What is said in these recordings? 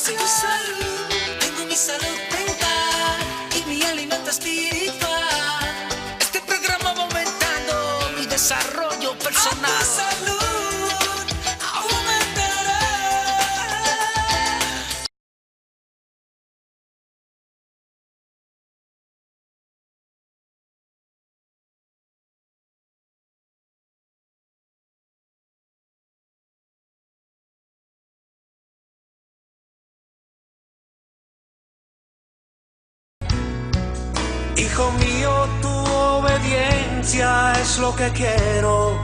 de tu salud. Tengo mi salud mental y mi alimento espiritual. Este programa va aumentando mi desarrollo personal. A tu salud aumentará. Hijo mío, tu obediencia es lo que quiero,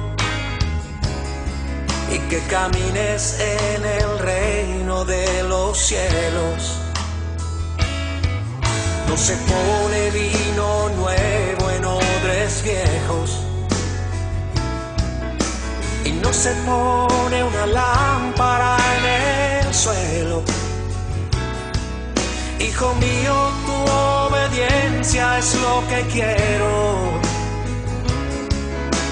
y que camines en el reino de los cielos. No se pone vino nuevo en odres viejos, y no se pone una lámpara en el suelo. Hijo mío, tu obediencia es lo que quiero,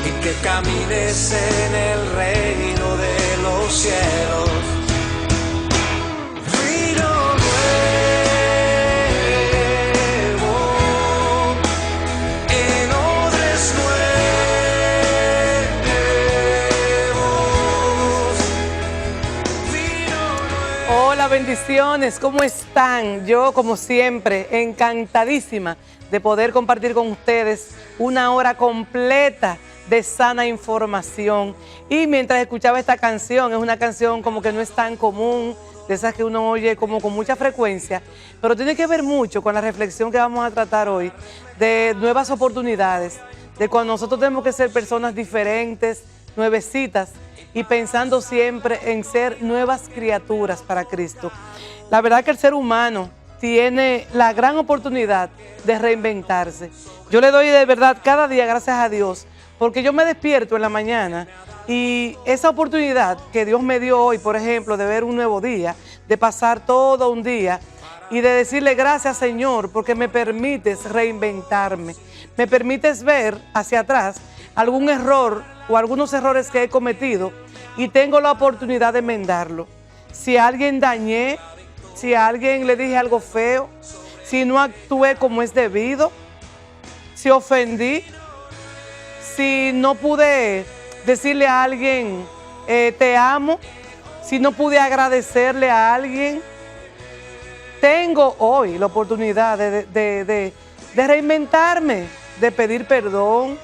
y que camines en el reino de los cielos. Vino nuevo en odres nuevos. Vino nuevo. Hola, bendiciones, ¿cómo están? Yo, como siempre, encantadísima de poder compartir con ustedes una hora completa de sana información. Y mientras escuchaba esta canción, es una canción como que no es tan común, de esas que uno oye como con mucha frecuencia, pero tiene que ver mucho con la reflexión que vamos a tratar hoy, de nuevas oportunidades, de cuando nosotros tenemos que ser personas diferentes, nuevecitas, y pensando siempre en ser nuevas criaturas para Cristo. La verdad que el ser humano tiene la gran oportunidad de reinventarse. Yo le doy de verdad cada día gracias a Dios, porque yo me despierto en la mañana y esa oportunidad que Dios me dio hoy, por ejemplo, de ver un nuevo día, de pasar todo un día y de decirle gracias, Señor, porque me permites reinventarme, me permites ver hacia atrás algún error o algunos errores que he cometido y tengo la oportunidad de enmendarlo. Si a alguien dañé, si a alguien le dije algo feo, si no actué como es debido, si ofendí, si no pude decirle a alguien te amo, si no pude agradecerle a alguien, tengo hoy la oportunidad de reinventarme, de pedir perdón,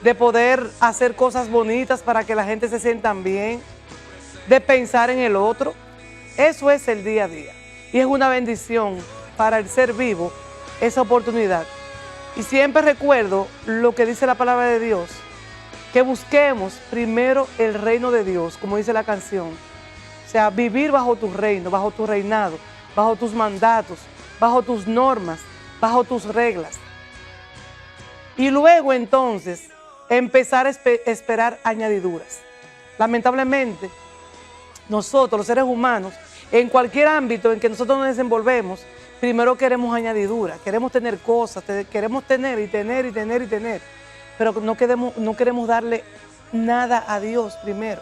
de poder hacer cosas bonitas para que la gente se sienta bien, de pensar en el otro. Eso es el día a día. Y es una bendición para el ser vivo esa oportunidad. Y siempre recuerdo lo que dice la palabra de Dios, que busquemos primero el reino de Dios, como dice la canción. O sea, vivir bajo tu reino, bajo tu reinado, bajo tus mandatos, bajo tus normas, bajo tus reglas. Y luego entonces empezar a esperar añadiduras. Lamentablemente, nosotros, los seres humanos, en cualquier ámbito en que nosotros nos desenvolvemos, primero queremos añadiduras, queremos tener cosas, queremos tener y tener y tener y tener, pero no queremos darle nada a Dios primero.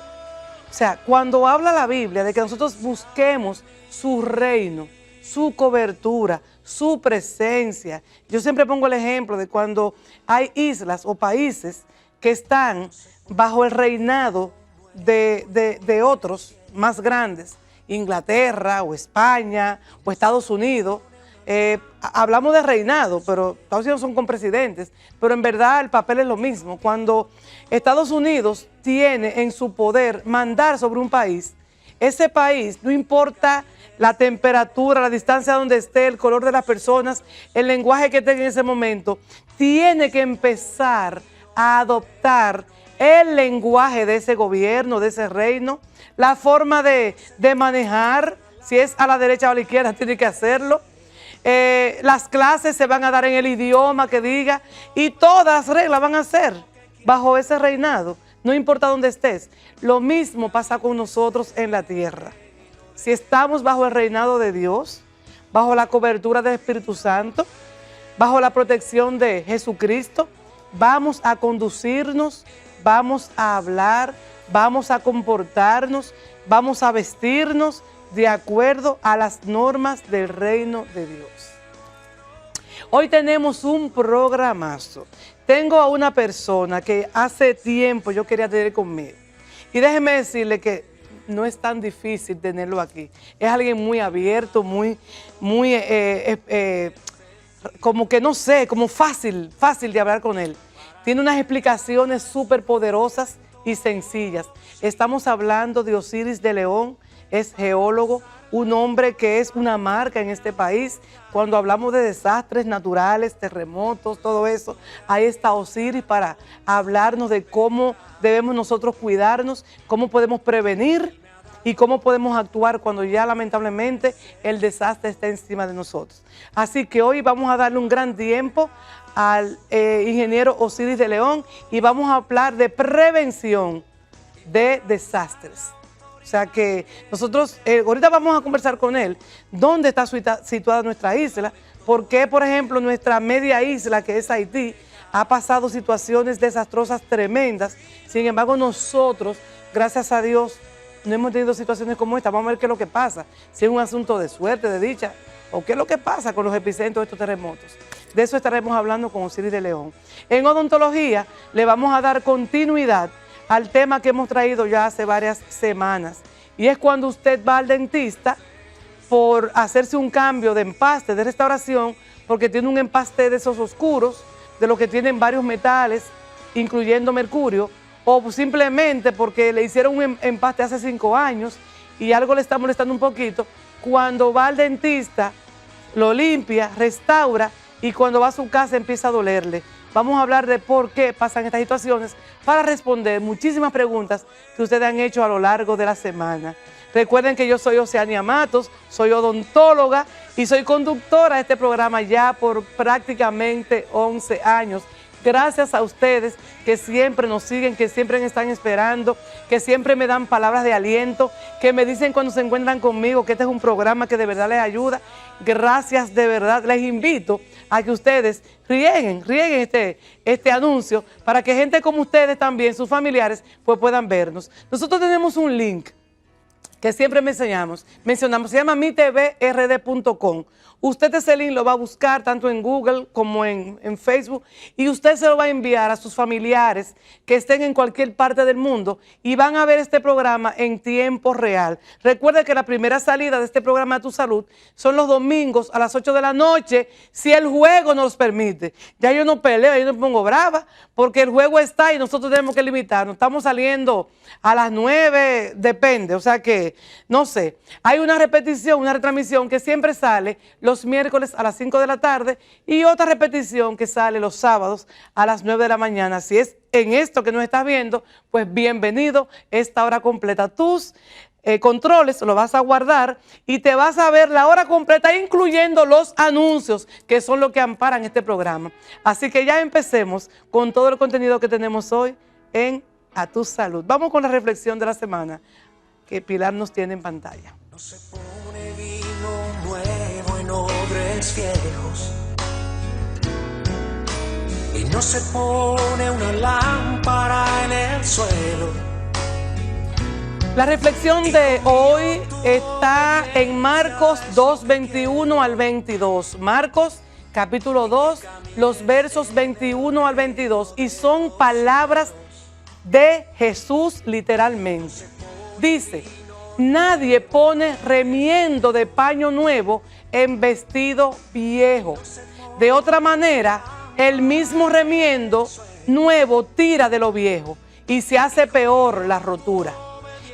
O sea, cuando habla la Biblia de que nosotros busquemos su reino, su cobertura, su presencia, yo siempre pongo el ejemplo de cuando hay islas o países que están bajo el reinado de otros más grandes, Inglaterra o España o Estados Unidos. Hablamos de reinado, pero Estados Unidos son con presidentes, pero en verdad el papel es lo mismo. Cuando Estados Unidos tiene en su poder mandar sobre un país, ese país, no importa la temperatura, la distancia donde esté, el color de las personas, el lenguaje que tenga en ese momento, tiene que empezar a adoptar el lenguaje de ese gobierno, de ese reino, la forma de manejar, si es a la derecha o a la izquierda, tiene que hacerlo. Las clases se van a dar en el idioma que diga y todas las reglas van a ser bajo ese reinado, no importa dónde estés. Lo mismo pasa con nosotros en la tierra. Si estamos bajo el reinado de Dios, bajo la cobertura del Espíritu Santo, bajo la protección de Jesucristo, vamos a conducirnos, vamos a hablar, vamos a comportarnos, vamos a vestirnos de acuerdo a las normas del reino de Dios. Hoy tenemos un programazo. Tengo a una persona que hace tiempo yo quería tener conmigo. Y déjeme decirle que no es tan difícil tenerlo aquí. Es alguien muy abierto, como que no sé, como fácil de hablar con él. Tiene unas explicaciones súper poderosas y sencillas. Estamos hablando de Osiris de León, es geólogo, un hombre que es una marca en este país. Cuando hablamos de desastres naturales, terremotos, todo eso, ahí está Osiris para hablarnos de cómo debemos nosotros cuidarnos, cómo podemos prevenir y cómo podemos actuar cuando ya lamentablemente el desastre está encima de nosotros. Así que hoy vamos a darle un gran tiempo al ingeniero Osiris de León y vamos a hablar de prevención de desastres. O sea que nosotros, ahorita vamos a conversar con él, dónde está situada nuestra isla, por qué, por ejemplo, nuestra media isla, que es Haití, ha pasado situaciones desastrosas tremendas. Sin embargo, nosotros, gracias a Dios, no hemos tenido situaciones como esta. Vamos a ver qué es lo que pasa, si es un asunto de suerte, de dicha, o qué es lo que pasa con los epicentros de estos terremotos. De eso estaremos hablando con Osiris de León. En odontología le vamos a dar continuidad al tema que hemos traído ya hace varias semanas, y es cuando usted va al dentista por hacerse un cambio de empaste, de restauración, porque tiene un empaste de esos oscuros, de los que tienen varios metales, incluyendo mercurio, o simplemente porque le hicieron un empaste hace 5 años y algo le está molestando un poquito. Cuando va al dentista, lo limpia, restaura, y cuando va a su casa empieza a dolerle. Vamos a hablar de por qué pasan estas situaciones para responder muchísimas preguntas que ustedes han hecho a lo largo de la semana. Recuerden que yo soy Oceania Matos, soy odontóloga y soy conductora de este programa ya por prácticamente 11 años. Gracias a ustedes que siempre nos siguen, que siempre me están esperando, que siempre me dan palabras de aliento, que me dicen cuando se encuentran conmigo que este es un programa que de verdad les ayuda. Gracias, de verdad. Les invito a que ustedes rieguen este anuncio para que gente como ustedes también, sus familiares, pues puedan vernos. Nosotros tenemos un link que siempre mencionamos, se llama mitverd.com. Usted ese link lo va a buscar tanto en Google como en Facebook, y usted se lo va a enviar a sus familiares que estén en cualquier parte del mundo y van a ver este programa en tiempo real. Recuerde que la primera salida de este programa de Tu Salud son los domingos a las 8 de la noche, si el juego nos permite. Ya yo no peleo, yo no me pongo brava, porque el juego está y nosotros tenemos que limitarnos. Estamos saliendo a las 9, depende, o sea que, no sé. Hay una repetición, una retransmisión que siempre sale los miércoles a las 5 de la tarde y otra repetición que sale los sábados a las 9 de la mañana. Si es en esto que nos estás viendo, pues bienvenido esta hora completa. Tus controles lo vas a guardar y te vas a ver la hora completa, incluyendo los anuncios, que son lo que amparan este programa. Así que ya empecemos con todo el contenido que tenemos hoy en A Tu Salud. Vamos con la reflexión de la semana que Pilar nos tiene en pantalla. No se pone vino nuevo en odres viejos, y no se pone una lámpara en el suelo. La reflexión de hoy está en Marcos 2, 21 al 22. Marcos capítulo 2, los versos 21 al 22. Y son palabras de Jesús literalmente. Dice: nadie pone remiendo de paño nuevo en vestido viejo. De otra manera, el mismo remiendo nuevo tira de lo viejo y se hace peor la rotura.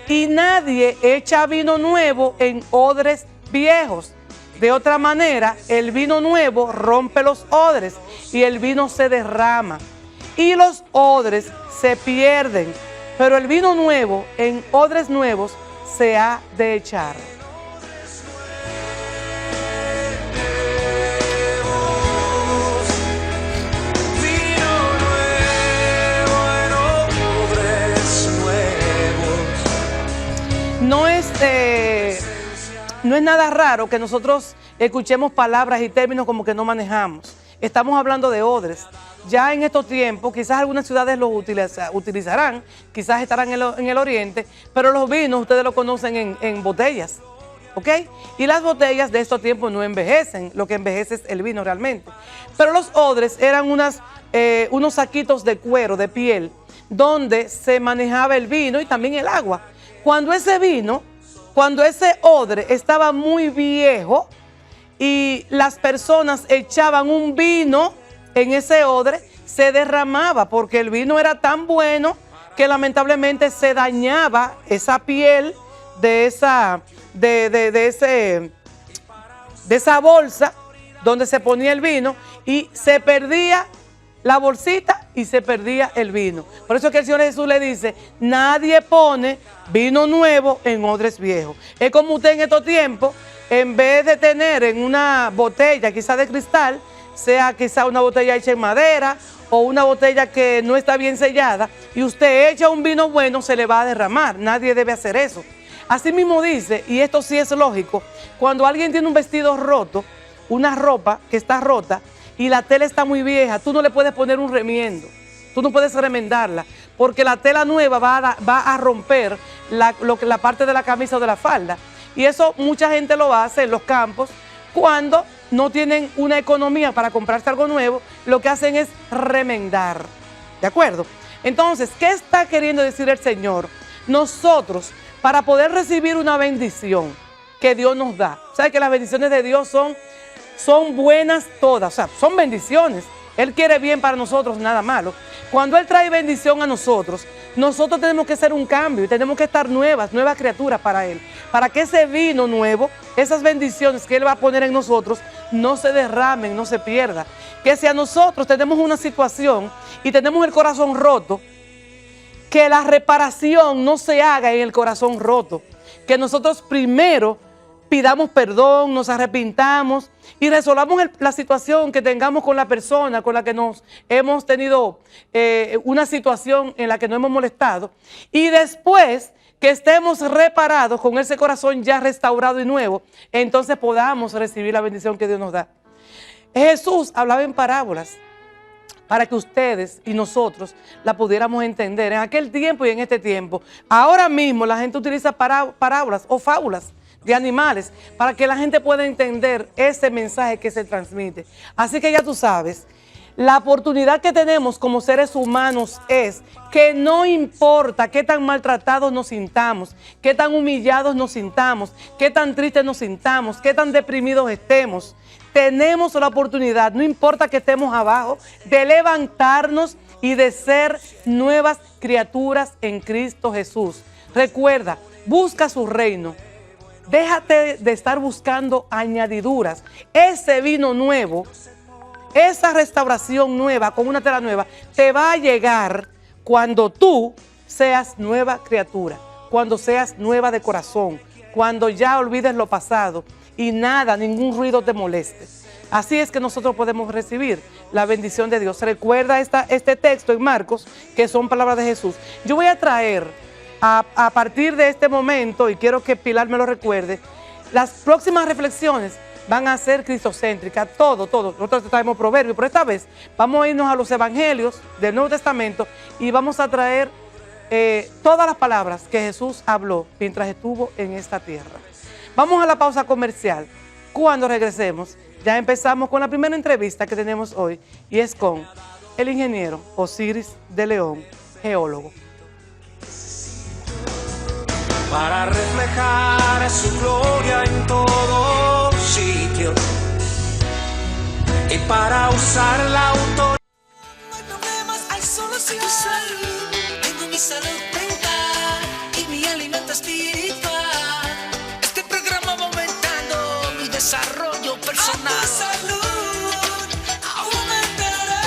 Y nadie echa vino nuevo en odres viejos. De otra manera, el vino nuevo rompe los odres y el vino se derrama y los odres se pierden. Pero el vino nuevo en odres nuevos se ha de echar. No es nada raro que nosotros escuchemos palabras y términos como que no manejamos. estamos hablando de odres. Ya en estos tiempos, quizás algunas ciudades los utilizarán, quizás estarán en el oriente, pero los vinos ustedes los conocen en botellas, ¿ok? Y las botellas de estos tiempos no envejecen, lo que envejece es el vino realmente. Pero los odres eran unos saquitos de cuero, de piel, donde se manejaba el vino y también el agua. Cuando ese odre estaba muy viejo y las personas echaban un vino en ese odre, se derramaba porque el vino era tan bueno que lamentablemente se dañaba esa piel de esa bolsa donde se ponía el vino y se perdía la bolsita y se perdía el vino. Por eso es que el Señor Jesús le dice, nadie pone vino nuevo en odres viejos. Es como usted en estos tiempos, en vez de tener en una botella quizá de cristal, sea quizá una botella hecha en madera o una botella que no está bien sellada, y usted echa un vino bueno, se le va a derramar. Nadie debe hacer eso. Así mismo dice, y esto sí es lógico, cuando alguien tiene un vestido roto, una ropa que está rota, y la tela está muy vieja, tú no le puedes poner un remiendo, tú no puedes remendarla, porque la tela nueva va a romper la parte de la camisa o de la falda. Y eso mucha gente lo hace en los campos, cuando no tienen una economía para comprarse algo nuevo, lo que hacen es remendar. ¿De acuerdo? Entonces, ¿qué está queriendo decir el Señor? Nosotros, para poder recibir una bendición que Dios nos da, ¿sabe que las bendiciones de Dios son buenas todas? O sea, son bendiciones. Él quiere bien para nosotros, nada malo. Cuando Él trae bendición a nosotros tenemos que hacer un cambio y tenemos que estar nuevas criaturas para Él. Para que ese vino nuevo, esas bendiciones que Él va a poner en nosotros, no se derramen, no se pierda. Que si a nosotros tenemos una situación y tenemos el corazón roto, que la reparación no se haga en el corazón roto. Que nosotros primero pidamos perdón, nos arrepintamos y resolvamos la situación que tengamos con la persona con la que nos hemos tenido una situación en la que nos hemos molestado. Y después que estemos reparados con ese corazón ya restaurado y nuevo, entonces podamos recibir la bendición que Dios nos da. Jesús hablaba en parábolas para que ustedes y nosotros la pudiéramos entender en aquel tiempo y en este tiempo. Ahora mismo la gente utiliza parábolas o fábulas de animales para que la gente pueda entender ese mensaje que se transmite. Así que ya tú sabes, la oportunidad que tenemos como seres humanos es que no importa qué tan maltratados nos sintamos, qué tan humillados nos sintamos, qué tan tristes nos sintamos, qué tan deprimidos estemos, tenemos la oportunidad, no importa que estemos abajo, de levantarnos y de ser nuevas criaturas en Cristo Jesús. Recuerda, busca su reino. Déjate de estar buscando añadiduras. Ese vino nuevo, esa restauración nueva, con una tela nueva, te va a llegar cuando tú seas nueva criatura, cuando seas nueva de corazón, cuando ya olvides lo pasado y nada, ningún ruido te moleste. Así es que nosotros podemos recibir la bendición de Dios. Recuerda este texto en Marcos, que son palabras de Jesús. Yo voy a traer a partir de este momento, y quiero que Pilar me lo recuerde, las próximas reflexiones van a ser cristocéntricas, todo. Nosotros traemos proverbios, pero esta vez vamos a irnos a los evangelios del Nuevo Testamento y vamos a traer todas las palabras que Jesús habló mientras estuvo en esta tierra. Vamos a la pausa comercial. Cuando regresemos, ya empezamos con la primera entrevista que tenemos hoy, y es con el ingeniero Osiris de León, geólogo. Para reflejar su gloria en todo sitio y para usar la autoridad. No hay problemas, hay solución. Salud, tengo mi salud mental y mi alimento espiritual. Este programa va aumentando mi desarrollo personal. Tu salud aumentará.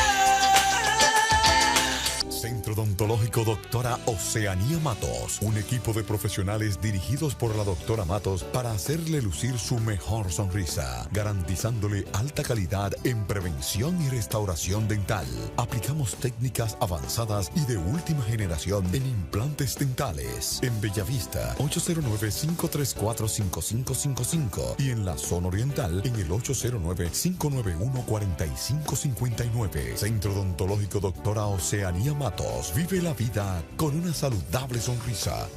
Centro Odontológico Odontológico Doctora Oceanía Matos, un equipo de profesionales dirigidos por la doctora Matos para hacerle lucir su mejor sonrisa, garantizándole alta calidad en prevención y restauración dental. Aplicamos técnicas avanzadas y de última generación en implantes dentales. En Bellavista, 809-534-5555 y en la zona oriental en el 809-591-4559. Centro Odontológico Doctora Oceanía Matos. Vive la vida con una saludable sonrisa.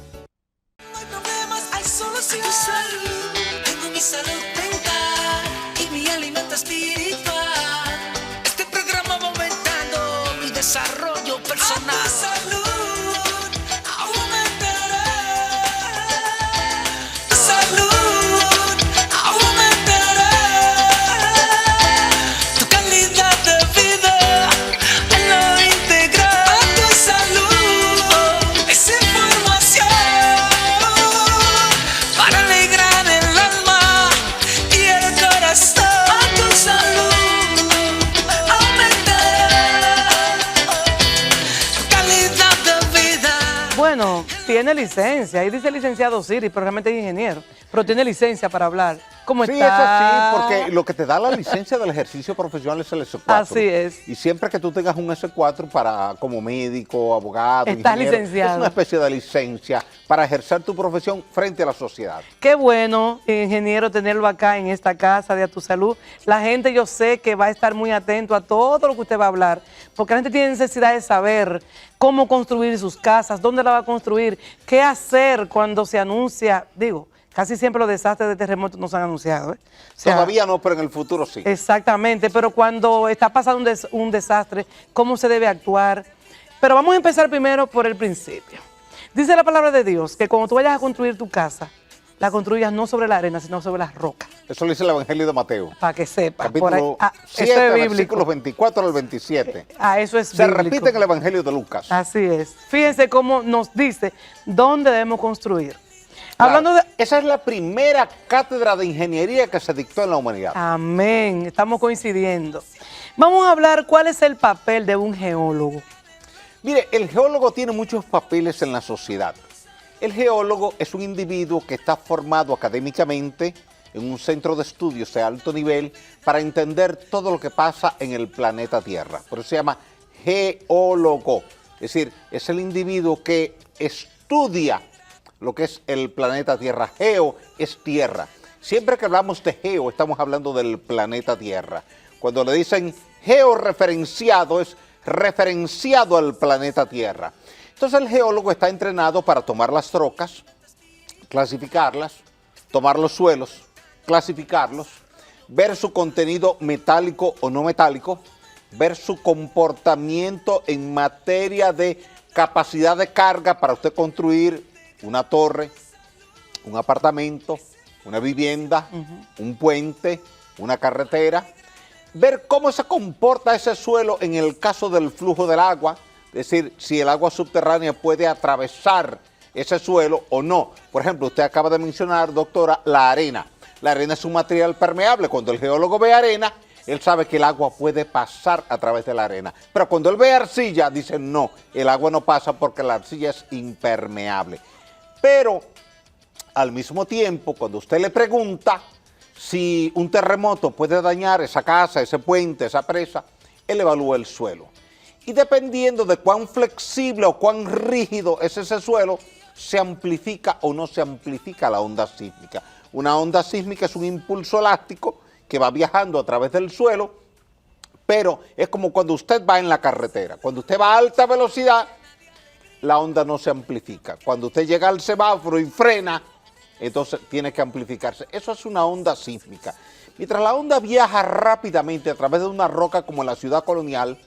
No hay problemas, hay solución. Tu salud, tengo mi salud mental y mi alimento espiritual. Este programa va aumentando mi desarrollo personal. A tu salud, aumentará. Tu salud, aumentará. Tu calidad de vida lo integral. A tu salud, es información para alegrar el alma y el corazón. A tu salud aumentará tu calidad de vida. Bueno, tiene licencia. Ahí dice licenciado Siri, pero realmente es ingeniero. Pero tiene licencia para hablar. ¿Cómo Sí, está? es así, porque lo que te da la licencia del ejercicio profesional es el S4. Así es. Y siempre que tú tengas un S4 para, como médico, abogado, Estás ingeniero, licenciado. es una especie de licencia para ejercer tu profesión frente a la sociedad. Qué bueno, ingeniero, tenerlo acá en esta casa de A Tu Salud. La gente, yo sé que va a estar muy atento a todo lo que usted va a hablar, porque la gente tiene necesidad de saber cómo construir sus casas, dónde la va a construir, qué hacer cuando se anuncia. Digo, casi siempre los desastres de terremotos no se han anunciado, ¿eh? O sea, Todavía no, pero en el futuro sí. exactamente, pero cuando está pasando un desastre, ¿cómo se debe actuar? Pero vamos a empezar primero por el principio. Dice la palabra de Dios que cuando tú vayas a construir tu casa, la construyas no sobre la arena, sino sobre las rocas, Eso lo dice el Evangelio de Mateo. para que sepas. Capítulo eso 7, es bíblico. versículos 24 al 27. Eso es Se bíblico. repite en el Evangelio de Lucas. Así es. Fíjense cómo nos dice dónde debemos construir. Claro, Hablando de... esa es la primera cátedra de ingeniería que se dictó en la humanidad. Amén, estamos coincidiendo. Vamos a hablar cuál es el papel de un geólogo. Mire, el geólogo tiene muchos papeles en la sociedad. El geólogo es un individuo que está formado académicamente en un centro de estudios de alto nivel para entender todo lo que pasa en el planeta Tierra. Por eso se llama geólogo. Es decir, es el individuo que estudia lo que es el planeta Tierra. Geo es tierra. Siempre que hablamos de geo, estamos hablando del planeta Tierra. Cuando le dicen georreferenciado, es referenciado al planeta Tierra. Entonces el geólogo está entrenado para tomar las rocas, clasificarlas, tomar los suelos, clasificarlos, ver su contenido metálico o no metálico, ver su comportamiento en materia de capacidad de carga para usted construir una torre, un apartamento, una vivienda, un puente, una carretera, ver cómo se comporta ese suelo en el caso del flujo del agua, es decir, si el agua subterránea puede atravesar ese suelo o no. Por ejemplo, usted acaba de mencionar, doctora, la arena. La arena es un material permeable. Cuando el geólogo ve arena, él sabe que el agua puede pasar a través de la arena. Pero cuando él ve arcilla, dice no, el agua no pasa porque la arcilla es impermeable. Pero al mismo tiempo, cuando usted le pregunta si un terremoto puede dañar esa casa, ese puente, esa presa, él evalúa el suelo. Y dependiendo de cuán flexible o cuán rígido es ese suelo, se amplifica o no se amplifica la onda sísmica. Una onda sísmica es un impulso elástico que va viajando a través del suelo, pero es como cuando usted va en la carretera. Cuando usted va a alta velocidad, la onda no se amplifica. Cuando usted llega al semáforo y frena, entonces tiene que amplificarse. Eso es una onda sísmica. Mientras la onda viaja rápidamente a través de una roca como en la ciudad colonial,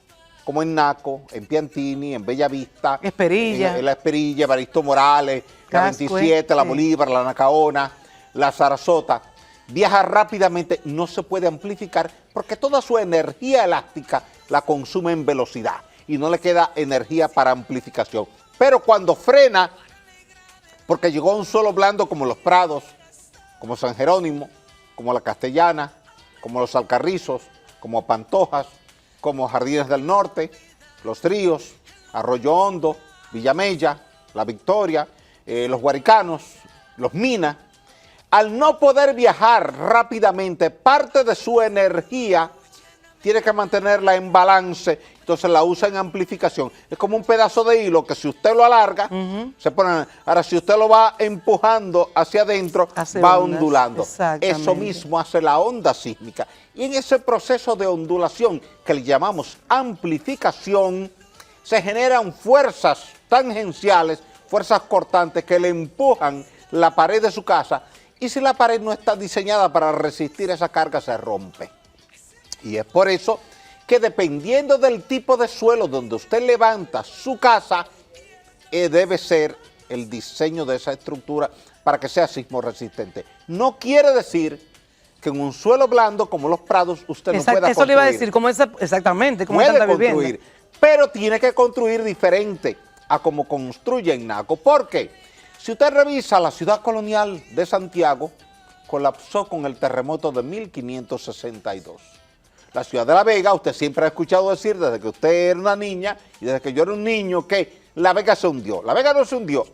como en Naco, en Piantini, en Bellavista, Esperilla, en La Esperilla, Evaristo Morales, la Cascue, 27, la sí. Bolívar, la Nacaona, la Sarasota, viaja rápidamente, no se puede amplificar porque toda su energía elástica la consume en velocidad y no le queda energía para amplificación. Pero cuando frena, porque llegó a un suelo blando como los Prados, como San Jerónimo, como la Castellana, como los Alcarrizos, como Pantojas, como Jardines del Norte, Los Tríos, Arroyo Hondo, Villamella, La Victoria, los Guaricanos, los Minas, al no poder viajar rápidamente, parte de su energía tiene que mantenerla en balance, entonces la usa en amplificación. Es como un pedazo de hilo que si usted lo alarga, se pone. Ahora, si usted lo va empujando hacia adentro, va ondulando. Eso mismo hace la onda sísmica. Y en ese proceso de ondulación, que le llamamos amplificación, se generan fuerzas tangenciales, fuerzas cortantes que le empujan la pared de su casa, y si la pared no está diseñada para resistir esa carga, se rompe. Y es por eso que dependiendo del tipo de suelo donde usted levanta su casa, debe ser el diseño de esa estructura para que sea sismo resistente. No quiere decir que en un suelo blando como los prados usted no pueda construir. Eso le iba a decir, exactamente, como puede construir, pero tiene que construir diferente a como construye en Naco. ¿Por qué? Si usted revisa la ciudad colonial de Santiago, colapsó con el terremoto de 1562. La ciudad de La Vega, usted siempre ha escuchado decir desde que usted era una niña y desde que yo era un niño que La Vega se hundió. La Vega no se hundió.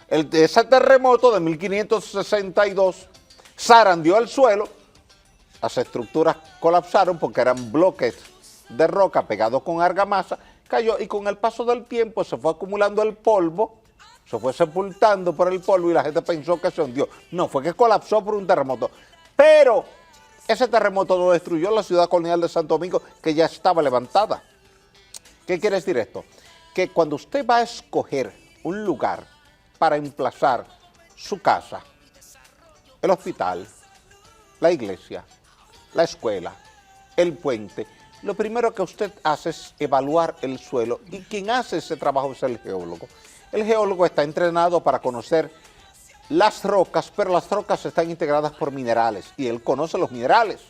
Ese terremoto de 1562 zarandeó el suelo, las estructuras colapsaron porque eran bloques de roca pegados con argamasa, cayó y con el paso del tiempo se fue acumulando el polvo, se fue sepultando por el polvo y la gente pensó que se hundió. No, fue que colapsó por un terremoto. Pero ese terremoto no destruyó la ciudad colonial de Santo Domingo, que ya estaba levantada. ¿Qué quiere decir esto? Que cuando usted va a escoger un lugar para emplazar su casa, el hospital, la iglesia, la escuela, el puente, lo primero que usted hace es evaluar el suelo, y quien hace ese trabajo es el geólogo. El geólogo está entrenado para conocer las rocas, pero las rocas están integradas por minerales y él conoce los minerales.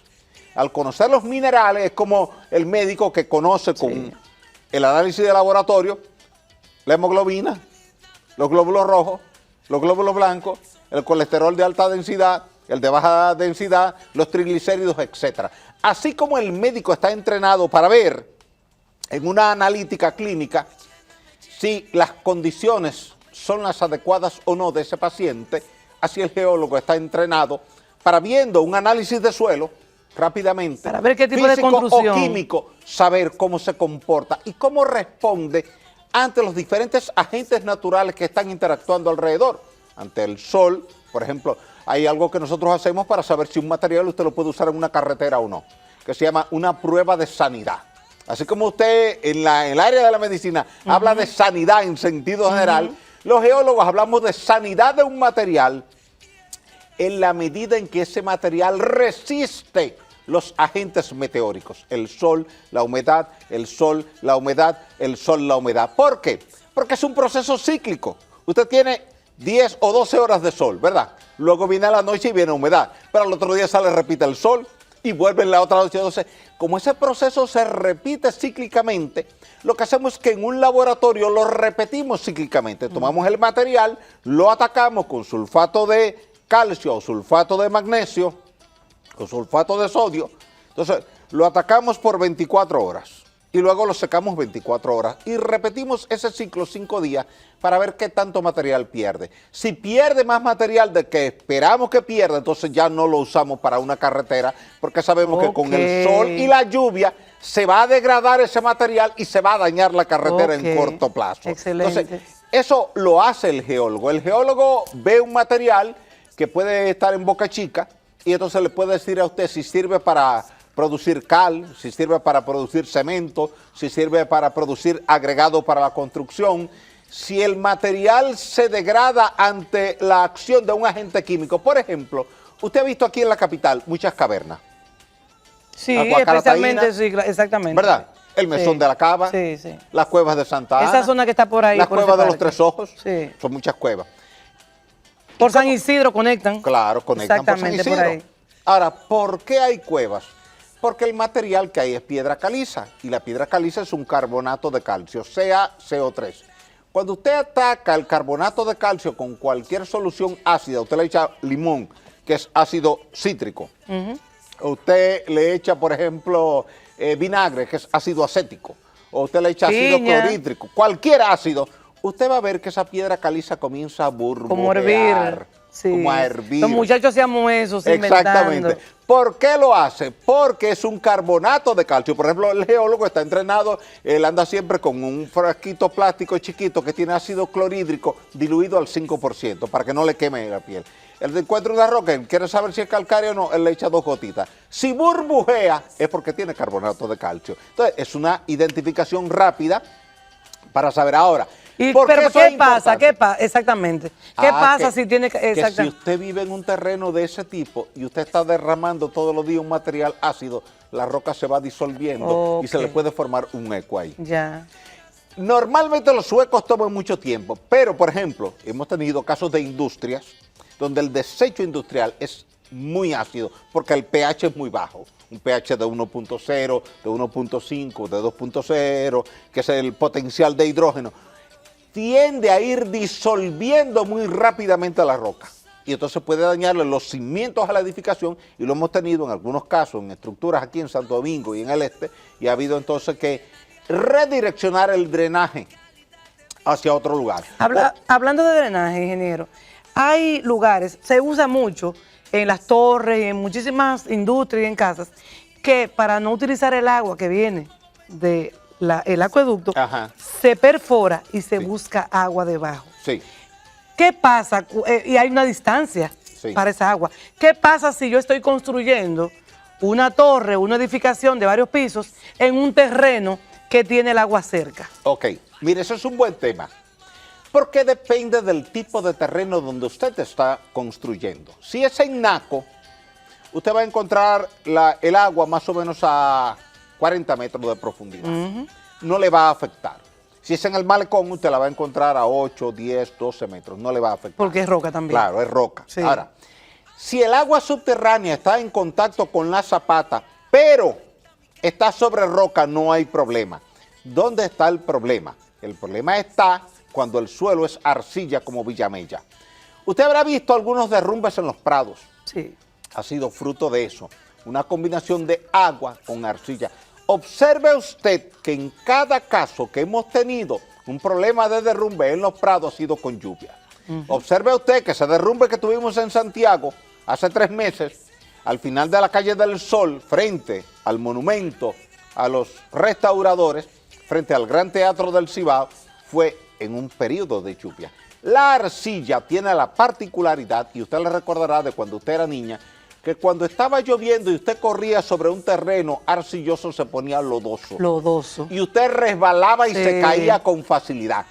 Al conocer los minerales es como el médico que conoce con el análisis de laboratorio la hemoglobina, los glóbulos rojos, los glóbulos blancos, el colesterol de alta densidad, el de baja densidad, los triglicéridos, etc. Así como el médico está entrenado para ver en una analítica clínica si las condiciones son las adecuadas o no de ese paciente, así el geólogo está entrenado para, viendo un análisis de suelo rápidamente, para ver qué tipo de construcción o químico, saber cómo se comporta y cómo responde ante los diferentes agentes naturales que están interactuando alrededor. Ante el sol, por ejemplo, hay algo que nosotros hacemos para saber si un material usted lo puede usar en una carretera o no, que se llama una prueba de sanidad. Así como usted en el área de la medicina habla de sanidad en sentido general, los geólogos hablamos de sanidad de un material en la medida en que ese material resiste los agentes meteóricos, el sol, la humedad, el sol, la humedad, el sol, la humedad. ¿Por qué? Porque es un proceso cíclico. Usted tiene 10 o 12 horas de sol, ¿verdad? Luego viene la noche y viene humedad, pero al otro día sale, repite el sol y vuelve en la otra noche. Entonces, como ese proceso se repite cíclicamente, lo que hacemos es que en un laboratorio lo repetimos cíclicamente. Tomamos el material, lo atacamos con sulfato de calcio o sulfato de magnesio o sulfato de sodio. Entonces, lo atacamos por 24 horas y luego lo secamos 24 horas y repetimos ese ciclo 5 días para ver qué tanto material pierde. Si pierde más material del que esperamos que pierda, entonces ya no lo usamos para una carretera, porque sabemos que con el sol y la lluvia se va a degradar ese material y se va a dañar la carretera en corto plazo. Excelente. Entonces, eso lo hace el geólogo. El geólogo ve un material que puede estar en Boca Chica y entonces le puede decir a usted si sirve para producir cal, si sirve para producir cemento, si sirve para producir agregado para la construcción. Si el material se degrada ante la acción de un agente químico, por ejemplo, usted ha visto aquí en la capital muchas cavernas. Sí, especialmente, sí, exactamente. ¿Verdad? El Mesón de la Cava, las cuevas de Santa Ana. Esa zona que está por ahí. Las cuevas de los Tres Ojos, son muchas cuevas. Por San Isidro conectan. Claro, conectan por San Isidro. Por ahí. Ahora, ¿por qué hay cuevas? Porque el material que hay es piedra caliza, y la piedra caliza es un carbonato de calcio, CaCO3. Cuando usted ataca el carbonato de calcio con cualquier solución ácida, usted le echa limón, que es ácido cítrico. Usted le echa, por ejemplo, vinagre, que es ácido acético. O usted le echa ácido clorhídrico. Cualquier ácido, usted va a ver que esa piedra caliza comienza a burbujear. Como hervir. Sí. Como a hervir. Los muchachos hacíamos eso, Exactamente. inventando. ¿Por qué lo hace? Porque es un carbonato de calcio. Por ejemplo, el geólogo está entrenado, él anda siempre con un frasquito plástico chiquito que tiene ácido clorhídrico diluido al 5% para que no le queme la piel. Él encuentra una roca, él quiere saber si es calcáreo o no, él le echa 2 gotitas. Si burbujea es porque tiene carbonato de calcio. Entonces, es una identificación rápida para saber ahora. Pero ¿qué pasa? Exactamente. ¿Qué pasa que, si tiene que si usted vive en un terreno de ese tipo y usted está derramando todos los días un material ácido, la roca se va disolviendo y se le puede formar un eco ahí. Ya. Normalmente los huecos toman mucho tiempo, pero por ejemplo, hemos tenido casos de industrias donde el desecho industrial es muy ácido porque el pH es muy bajo. Un pH de 1.0, de 1.5, de 2.0, que es el potencial de hidrógeno, tiende a ir disolviendo muy rápidamente la roca. Y entonces puede dañarle los cimientos a la edificación, y lo hemos tenido en algunos casos en estructuras aquí en Santo Domingo y en el este, y ha habido entonces que redireccionar el drenaje hacia otro lugar. Hablando de drenaje, ingeniero, hay lugares, se usa mucho en las torres y en muchísimas industrias y en casas, que para no utilizar el agua que viene del acueducto, se perfora y se busca agua debajo. Sí. ¿Qué pasa? Y hay una distancia para esa agua. ¿Qué pasa si yo estoy construyendo una torre, una edificación de varios pisos en un terreno que tiene el agua cerca? Ok, mire, eso es un buen tema, porque depende del tipo de terreno donde usted está construyendo. Si es en Naco, usted va a encontrar el agua más o menos a 40 metros de profundidad. No le va a afectar. Si es en el malecón, usted la va a encontrar a 8, 10, 12 metros. No le va a afectar. Porque es roca también. Claro, es roca. Sí. Ahora, si el agua subterránea está en contacto con la zapata, pero está sobre roca, no hay problema. ¿Dónde está el problema? El problema está cuando el suelo es arcilla como Villamella. Usted habrá visto algunos derrumbes en los prados. Sí. Ha sido fruto de eso. Una combinación de agua con arcilla. Observe usted que en cada caso que hemos tenido un problema de derrumbe en los prados ha sido con lluvia. Observe usted que ese derrumbe que tuvimos en Santiago hace 3 meses, al final de la calle del Sol, frente al monumento a los restauradores, frente al Gran Teatro del Cibao, fue en un periodo de lluvia. La arcilla tiene la particularidad, y usted le recordará de cuando usted era niña, que cuando estaba lloviendo y usted corría sobre un terreno arcilloso se ponía lodoso. Lodoso. Y usted resbalaba y se caía con facilidad.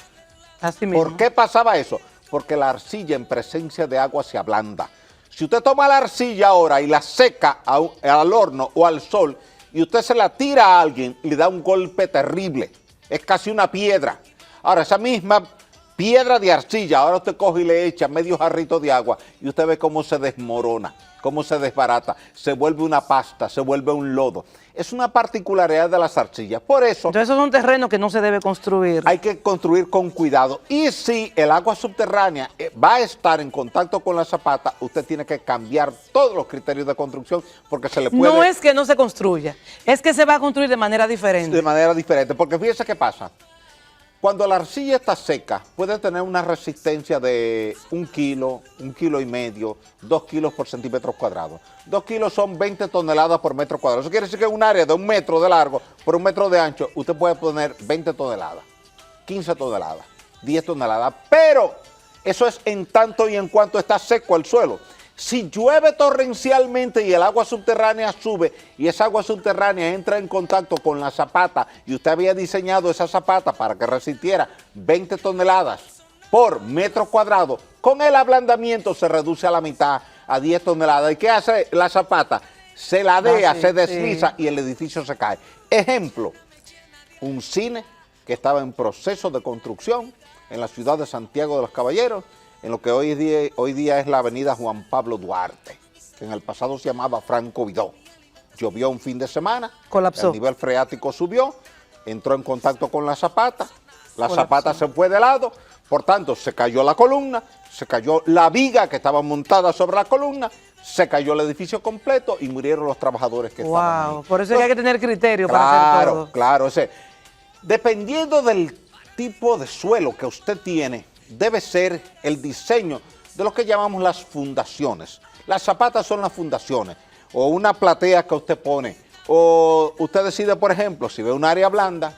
Así mismo. ¿Por qué pasaba eso? Porque la arcilla en presencia de agua se ablanda. Si usted toma la arcilla ahora y la seca al horno o al sol y usted se la tira a alguien, le da un golpe terrible. Es casi una piedra. Ahora, esa misma piedra de arcilla, ahora usted coge y le echa medio jarrito de agua y usted ve cómo se desmorona, cómo se desbarata, se vuelve una pasta, se vuelve un lodo. Es una particularidad de las arcillas. Por eso... Entonces esos son terrenos que no se debe construir. Hay que construir con cuidado. Y si el agua subterránea va a estar en contacto con la zapata, usted tiene que cambiar todos los criterios de construcción porque se le puede... No es que no se construya, es que se va a construir de manera diferente. De manera diferente, porque fíjese qué pasa. Cuando la arcilla está seca, puede tener una resistencia de 1 kilo, 1,5 kilos, 2 kilos por centímetro cuadrado. 2 kilos son 20 toneladas por metro cuadrado. Eso quiere decir que en un área de 1 metro de largo por 1 metro de ancho, usted puede poner 20 toneladas, 15 toneladas, 10 toneladas. Pero eso es en tanto y en cuanto está seco el suelo. Si llueve torrencialmente y el agua subterránea sube y esa agua subterránea entra en contacto con la zapata y usted había diseñado esa zapata para que resistiera 20 toneladas por metro cuadrado, con el ablandamiento se reduce a la mitad, a 10 toneladas. ¿Y qué hace la zapata? Se ladea, se desliza y el edificio se cae. Ejemplo, un cine que estaba en proceso de construcción en la ciudad de Santiago de los Caballeros, en lo que hoy día es la avenida Juan Pablo Duarte, que en el pasado se llamaba Franco Vidó. Llovió un fin de semana, colapsó. El nivel freático subió, entró en contacto con la zapata zapata se fue de lado, por tanto se cayó la columna, se cayó la viga que estaba montada sobre la columna, se cayó el edificio completo y murieron los trabajadores que estaban ahí. Por eso hay que tener criterio claro, para hacer todo. Claro, dependiendo del tipo de suelo que usted tiene debe ser el diseño de lo que llamamos las fundaciones. Las zapatas son las fundaciones, o una platea que usted pone, o usted decide, por ejemplo, si ve un área blanda,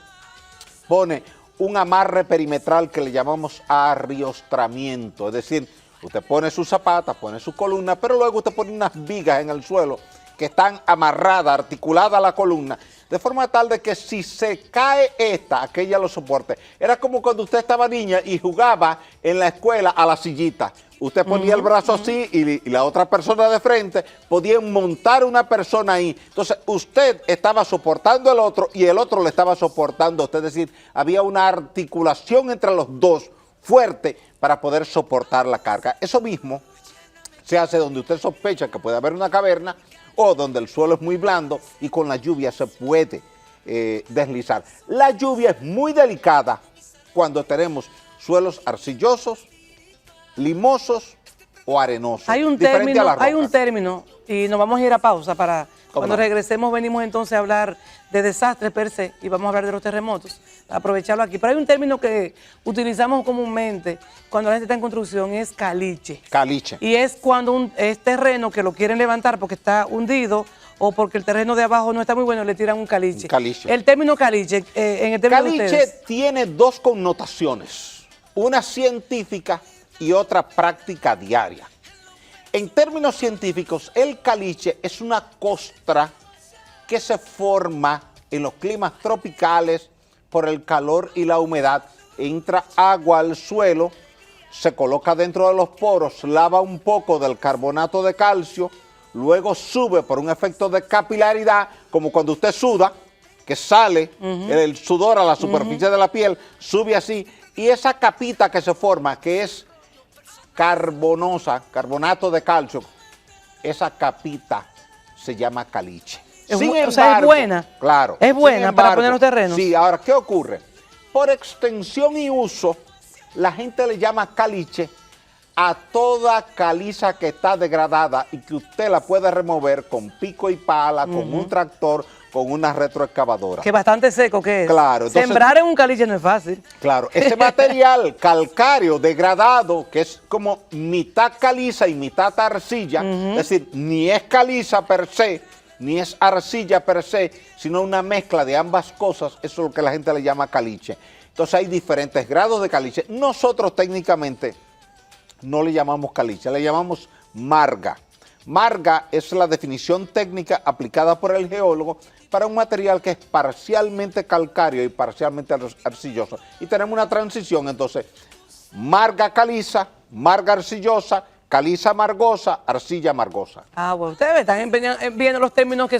pone un amarre perimetral que le llamamos arriostramiento, es decir, usted pone sus zapatas, pone su columna, pero luego usted pone unas vigas en el suelo que están amarradas, articuladas a la columna, de forma tal de que si se cae esta, aquella lo soporte. Era como cuando usted estaba niña y jugaba en la escuela a la sillita. Usted ponía el brazo así y la otra persona de frente, podían montar una persona ahí. Entonces usted estaba soportando al otro y el otro le estaba soportando a usted. Es decir, había una articulación entre los dos fuerte para poder soportar la carga. Eso mismo se hace donde usted sospecha que puede haber una caverna o donde el suelo es muy blando y con la lluvia se puede deslizar. La lluvia es muy delicada cuando tenemos suelos arcillosos, limosos o arenosos. Hay un término, y nos vamos a ir a pausa para cuando regresemos venimos entonces a hablar de desastres per se y vamos a hablar de los terremotos, aprovecharlo aquí. Pero hay un término que utilizamos comúnmente cuando la gente está en construcción, es caliche. Caliche. Y es cuando es terreno que lo quieren levantar porque está hundido o porque el terreno de abajo no está muy bueno, le tiran un caliche. Caliche. El término caliche, en el término caliche de ustedes, tiene dos connotaciones, una científica y otra práctica diaria. En términos científicos, el caliche es una costra que se forma en los climas tropicales por el calor y la humedad. Entra agua al suelo, se coloca dentro de los poros, lava un poco del carbonato de calcio, luego sube por un efecto de capilaridad, como cuando usted suda, que sale el sudor a la superficie de la piel, sube así, y esa capita que se forma, que es carbonosa, carbonato de calcio, esa capita se llama caliche. o sea, es buena. Claro. Es buena para poner los terrenos. Sí, ahora, ¿qué ocurre? Por extensión y uso, la gente le llama caliche a toda caliza que está degradada y que usted la puede remover con pico y pala, con un tractor, con una retroexcavadora. Que bastante seco que es. Claro. Entonces, sembrar en un caliche no es fácil. Claro, ese material calcáreo degradado, que es como mitad caliza y mitad arcilla, es decir, ni es caliza per se, ni es arcilla per se, sino una mezcla de ambas cosas, eso es lo que la gente le llama caliche. Entonces hay diferentes grados de caliche. Nosotros técnicamente no le llamamos caliche, le llamamos marga. Marga es la definición técnica aplicada por el geólogo para un material que es parcialmente calcáreo y parcialmente arcilloso. Y tenemos una transición, entonces, marga caliza, marga arcillosa, caliza margosa, arcilla margosa. Ah, bueno, ustedes están viendo los términos que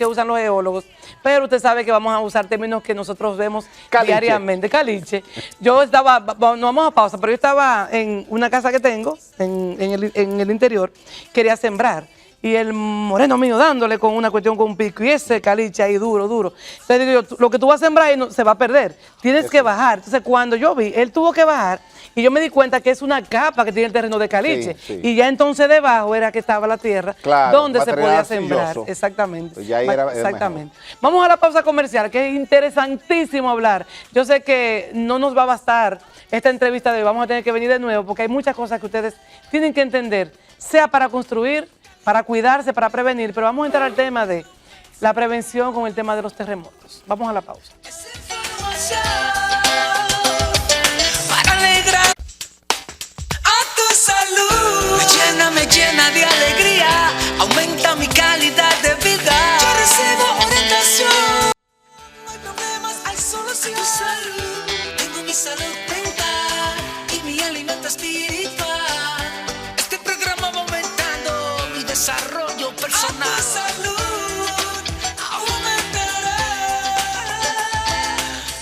usan los geólogos, pero usted sabe que vamos a usar términos que nosotros vemos diariamente. Caliche. Yo estaba, no vamos a pausa, pero yo estaba en una casa que tengo, en el interior, quería sembrar. Y el moreno mío dándole con una cuestión con un pico y ese caliche ahí duro. Entonces digo yo, lo que tú vas a sembrar ahí no, se va a perder, tienes que bajar. Entonces cuando yo vi, él tuvo que bajar y yo me di cuenta que es una capa que tiene el terreno de caliche. Sí. Y ya entonces debajo era que estaba la tierra, claro, donde se podía sembrar. Exactamente. Pues ya era exactamente. Vamos a la pausa comercial, que es interesantísimo hablar. Yo sé que no nos va a bastar esta entrevista de hoy, vamos a tener que venir de nuevo porque hay muchas cosas que ustedes tienen que entender, sea para construir, para cuidarse, para prevenir, pero vamos a entrar al tema de la prevención con el tema de los terremotos. Vamos a la pausa. Para alegrar a tu salud, me llena de alegría, aumenta mi calidad de vida. Yo recibo orientación, no hay problemas, hay solución. Tu salud, tengo mi salud mental y mi alimento espiritual. Desarrollo personal. A tu salud aumentará.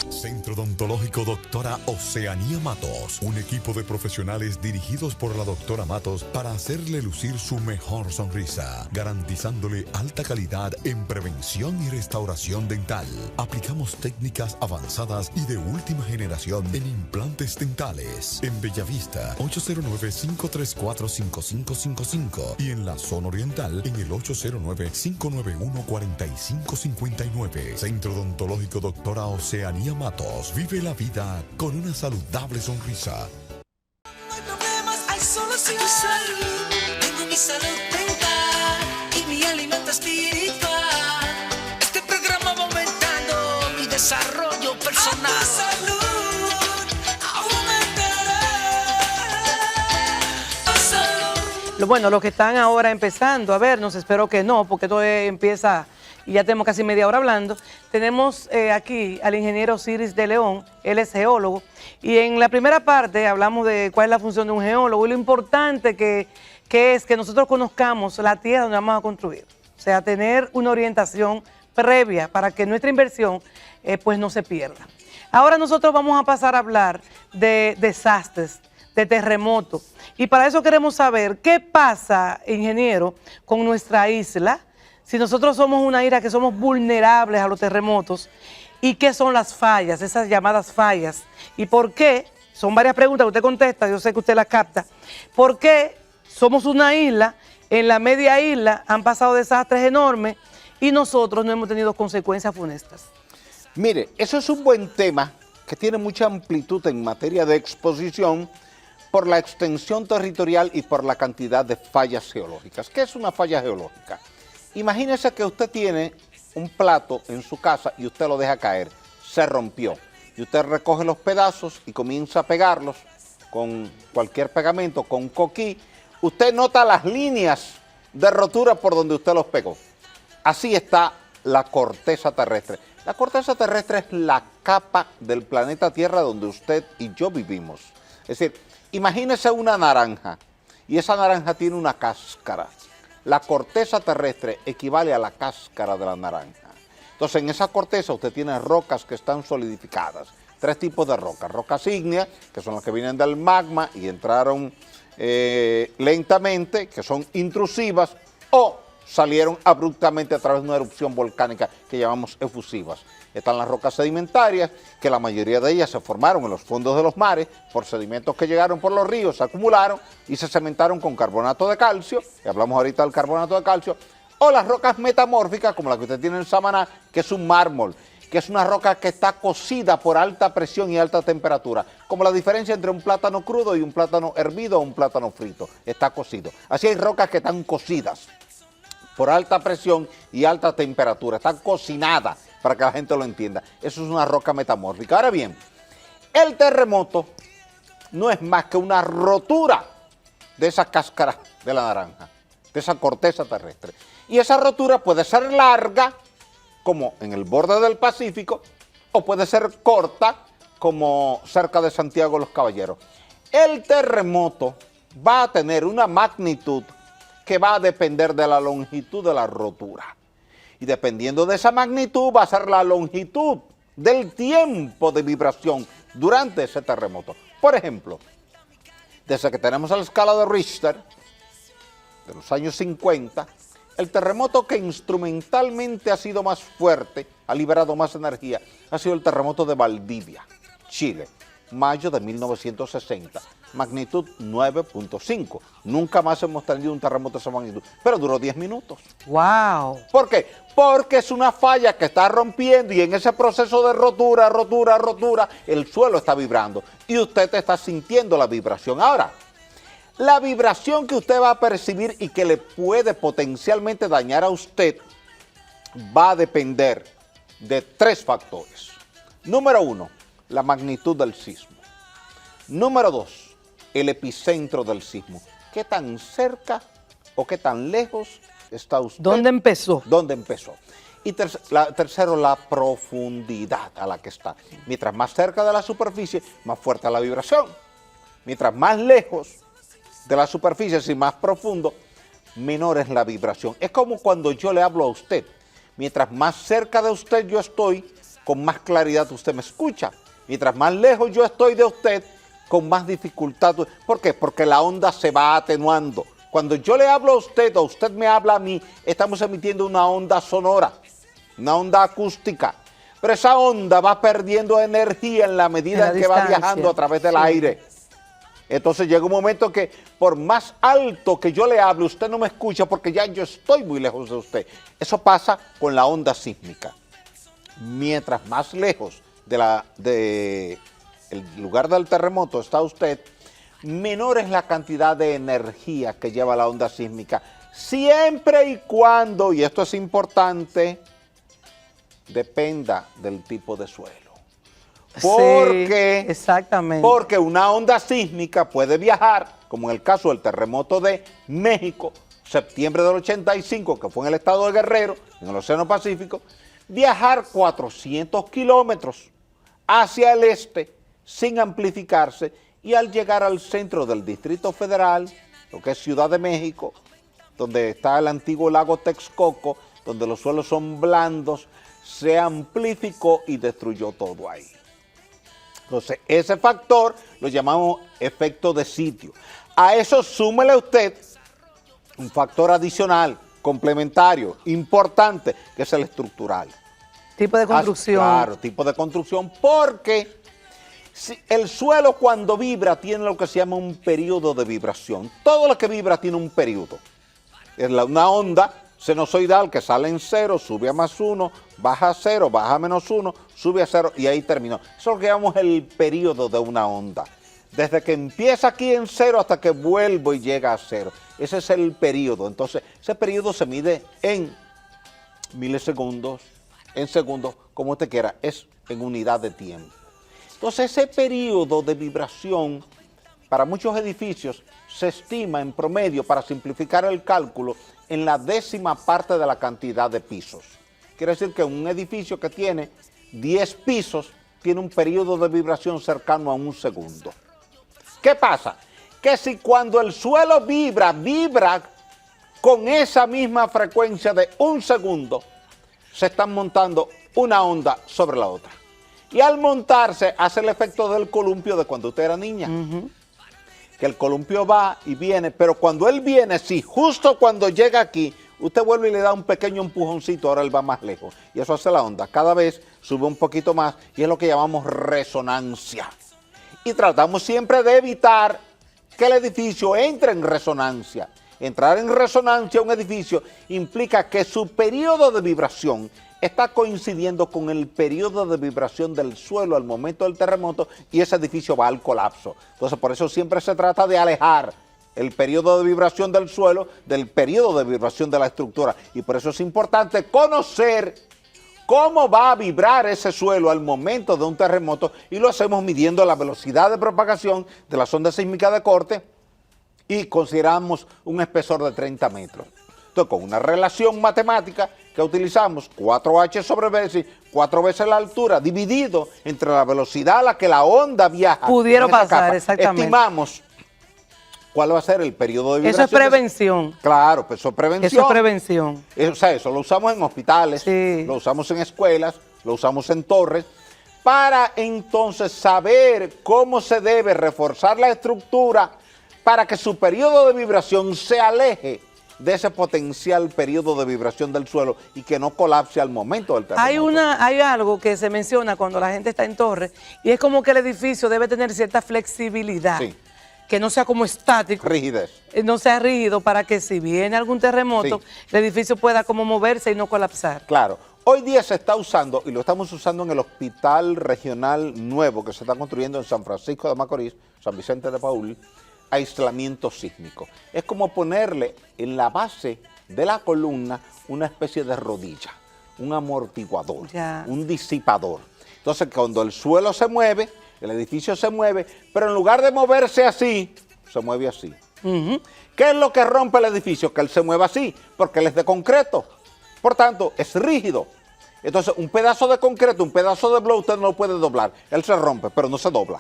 Centro Odontológico Doctora Oceanía Matos, un equipo de profesionales dirigidos por la doctora Matos para hacerle lucir su mejor sonrisa, garantizándole alta calidad en prevención y restauración dental. Aplicamos técnicas avanzadas y de última generación en implantes dentales. En Bellavista, 809-534-5555 y en la zona oriental en el 809-591-4559. Centro Odontológico Doctora Oceanía Matos. Vive la vida con una saludable sonrisa. No hay problemas, hay solución. Tu salud, tengo mi salud mental y mi alimento espiritual. Este programa va aumentando mi desarrollo personal. A tu salud, aumentará. Tu salud. Bueno, los que están ahora empezando a vernos, espero que no, porque esto empieza y ya tenemos casi media hora hablando. Tenemos aquí al ingeniero Osiris de León, él es geólogo, y en la primera parte hablamos de cuál es la función de un geólogo y lo importante que es que nosotros conozcamos la tierra donde vamos a construir, o sea, tener una orientación previa para que nuestra inversión pues no se pierda. Ahora nosotros vamos a pasar a hablar de desastres, de terremotos, y para eso queremos saber qué pasa, ingeniero, con nuestra isla. Si nosotros somos una isla que somos vulnerables a los terremotos, ¿y qué son las fallas, esas llamadas fallas? ¿Y por qué? Son varias preguntas que usted contesta, yo sé que usted las capta. ¿Por qué somos una isla, en la media isla han pasado desastres enormes y nosotros no hemos tenido consecuencias funestas? Mire, eso es un buen tema que tiene mucha amplitud en materia de exposición por la extensión territorial y por la cantidad de fallas geológicas. ¿Qué es una falla geológica? Imagínese que usted tiene un plato en su casa y usted lo deja caer, se rompió, y usted recoge los pedazos y comienza a pegarlos con cualquier pegamento, con coquí. Usted nota las líneas de rotura por donde usted los pegó. Así está la corteza terrestre. La corteza terrestre es la capa del planeta Tierra donde usted y yo vivimos. Es decir, imagínese una naranja y esa naranja tiene una cáscara. La corteza terrestre equivale a la cáscara de la naranja. Entonces, en esa corteza usted tiene rocas que están solidificadas. Tres tipos de rocas. Rocas ígneas, que son las que vienen del magma y entraron lentamente, que son intrusivas, o salieron abruptamente a través de una erupción volcánica que llamamos efusivas. Están las rocas sedimentarias, que la mayoría de ellas se formaron en los fondos de los mares por sedimentos que llegaron por los ríos, se acumularon y se cementaron con carbonato de calcio, y hablamos ahorita del carbonato de calcio, o las rocas metamórficas, como la que usted tiene en Samaná, que es un mármol, que es una roca que está cocida por alta presión y alta temperatura, como la diferencia entre un plátano crudo y un plátano hervido o un plátano frito, está cocido. Así hay rocas que están cocidas por alta presión y alta temperatura, están cocinadas, para que la gente lo entienda. Eso es una roca metamórfica. Ahora bien, el terremoto no es más que una rotura de esa cáscara de la naranja, de esa corteza terrestre. Y esa rotura puede ser larga, como en el borde del Pacífico, o puede ser corta, como cerca de Santiago de los Caballeros. El terremoto va a tener una magnitud que va a depender de la longitud de la rotura. Y dependiendo de esa magnitud va a ser la longitud del tiempo de vibración durante ese terremoto. Por ejemplo, desde que tenemos la escala de Richter, de los años 50, el terremoto que instrumentalmente ha sido más fuerte, ha liberado más energía, ha sido el terremoto de Valdivia, Chile, mayo de 1960. Magnitud 9.5. Nunca más hemos tenido un terremoto de esa magnitud, pero duró 10 minutos. ¡Wow! ¿Por qué? Porque es una falla que está rompiendo y en ese proceso de rotura, el suelo está vibrando y usted está sintiendo la vibración. Ahora, la vibración que usted va a percibir y que le puede potencialmente dañar a usted va a depender de tres factores. Número uno, la magnitud del sismo. Número dos, el epicentro del sismo. ¿Qué tan cerca o qué tan lejos está usted? ¿Dónde empezó? ¿Dónde empezó? Y tercero, la profundidad a la que está. Mientras más cerca de la superficie, más fuerte la vibración. Mientras más lejos de la superficie, si más profundo, menor es la vibración. Es como cuando yo le hablo a usted. Mientras más cerca de usted yo estoy, con más claridad usted me escucha. Mientras más lejos yo estoy de usted, con más dificultad. ¿Por qué? Porque la onda se va atenuando. Cuando yo le hablo a usted o usted me habla a mí, estamos emitiendo una onda sonora, una onda acústica. Pero esa onda va perdiendo energía en la medida en que va viajando a través del aire. Entonces llega un momento que por más alto que yo le hable, usted no me escucha porque ya yo estoy muy lejos de usted. Eso pasa con la onda sísmica. Mientras más lejos de el lugar del terremoto está usted, menor es la cantidad de energía que lleva la onda sísmica, siempre y cuando, y esto es importante, dependa del tipo de suelo. Porque, sí, exactamente. Porque una onda sísmica puede viajar, como en el caso del terremoto de México, septiembre del 85, que fue en el estado de Guerrero, en el Océano Pacífico, viajar 400 kilómetros hacia el este sin amplificarse y al llegar al centro del Distrito Federal, lo que es Ciudad de México, donde está el antiguo lago Texcoco, donde los suelos son blandos, se amplificó y destruyó todo ahí. Entonces, ese factor lo llamamos efecto de sitio. A eso súmele usted un factor adicional, complementario, importante, que es el estructural. Tipo de construcción. Claro, tipo de construcción, porque si el suelo cuando vibra tiene lo que se llama un periodo de vibración. Todo lo que vibra tiene un periodo. Es una onda sinusoidal que sale en 0, sube a +1, baja a 0, baja a -1, sube a 0 y ahí terminó. Eso es lo que llamamos el periodo de una onda. Desde que empieza aquí en 0 hasta que vuelvo y llega a 0. Ese es el periodo. Entonces, ese periodo se mide en milisegundos, en segundos, como usted quiera, es en unidad de tiempo. Entonces, ese periodo de vibración para muchos edificios se estima en promedio, para simplificar el cálculo, en la 10ª parte de la cantidad de pisos. Quiere decir que un edificio que tiene 10 pisos tiene un periodo de vibración cercano a 1 segundo. ¿Qué pasa? Que si cuando el suelo vibra con esa misma frecuencia de 1 segundo, se están montando una onda sobre la otra. Y al montarse hace el efecto del columpio de cuando usted era niña. Que el columpio va y viene, pero cuando él viene, sí, justo cuando llega aquí, usted vuelve y le da un pequeño empujoncito, ahora él va más lejos. Y eso hace la onda. Cada vez sube un poquito más y es lo que llamamos resonancia. Y tratamos siempre de evitar que el edificio entre en resonancia. Entrar en resonancia a un edificio implica que su periodo de vibración está coincidiendo con el periodo de vibración del suelo al momento del terremoto y ese edificio va al colapso. Entonces, por eso siempre se trata de alejar el periodo de vibración del suelo del periodo de vibración de la estructura. Y por eso es importante conocer cómo va a vibrar ese suelo al momento de un terremoto y lo hacemos midiendo la velocidad de propagación de las ondas sísmicas de corte y consideramos un espesor de 30 metros. Entonces, con una relación matemática que utilizamos, 4h sobre v, 4 veces la altura, dividido entre la velocidad a la que la onda viaja. Pudieron pasar, capa, exactamente. Estimamos cuál va a ser el periodo de vibración. Eso es prevención. Claro, pues eso es prevención. Eso es prevención. O sea, eso lo usamos en hospitales, sí, lo usamos en escuelas, lo usamos en torres, para entonces saber cómo se debe reforzar la estructura para que su periodo de vibración se aleje de ese potencial periodo de vibración del suelo y que no colapse al momento del terremoto. Hay algo que se menciona cuando la gente está en torre y es como que el edificio debe tener cierta flexibilidad. Sí. Que no sea como estático. Rigidez. No sea rígido para que si viene algún terremoto, Sí, el edificio pueda como moverse y no colapsar. Claro. Hoy día se está usando, y lo estamos usando en el hospital regional nuevo que se está construyendo en San Francisco de Macorís, San Vicente de Paúl, aislamiento sísmico. Es como ponerle en la base de la columna una especie de rodilla, un amortiguador, un disipador. Entonces, cuando el suelo se mueve, el edificio se mueve, pero en lugar de moverse así, se mueve así. ¿Qué es lo que rompe el edificio? Que él se mueva así, porque él es de concreto. Por tanto, es rígido. Entonces, un pedazo de concreto, un pedazo de bloque, usted no lo puede doblar. Él se rompe, pero no se dobla,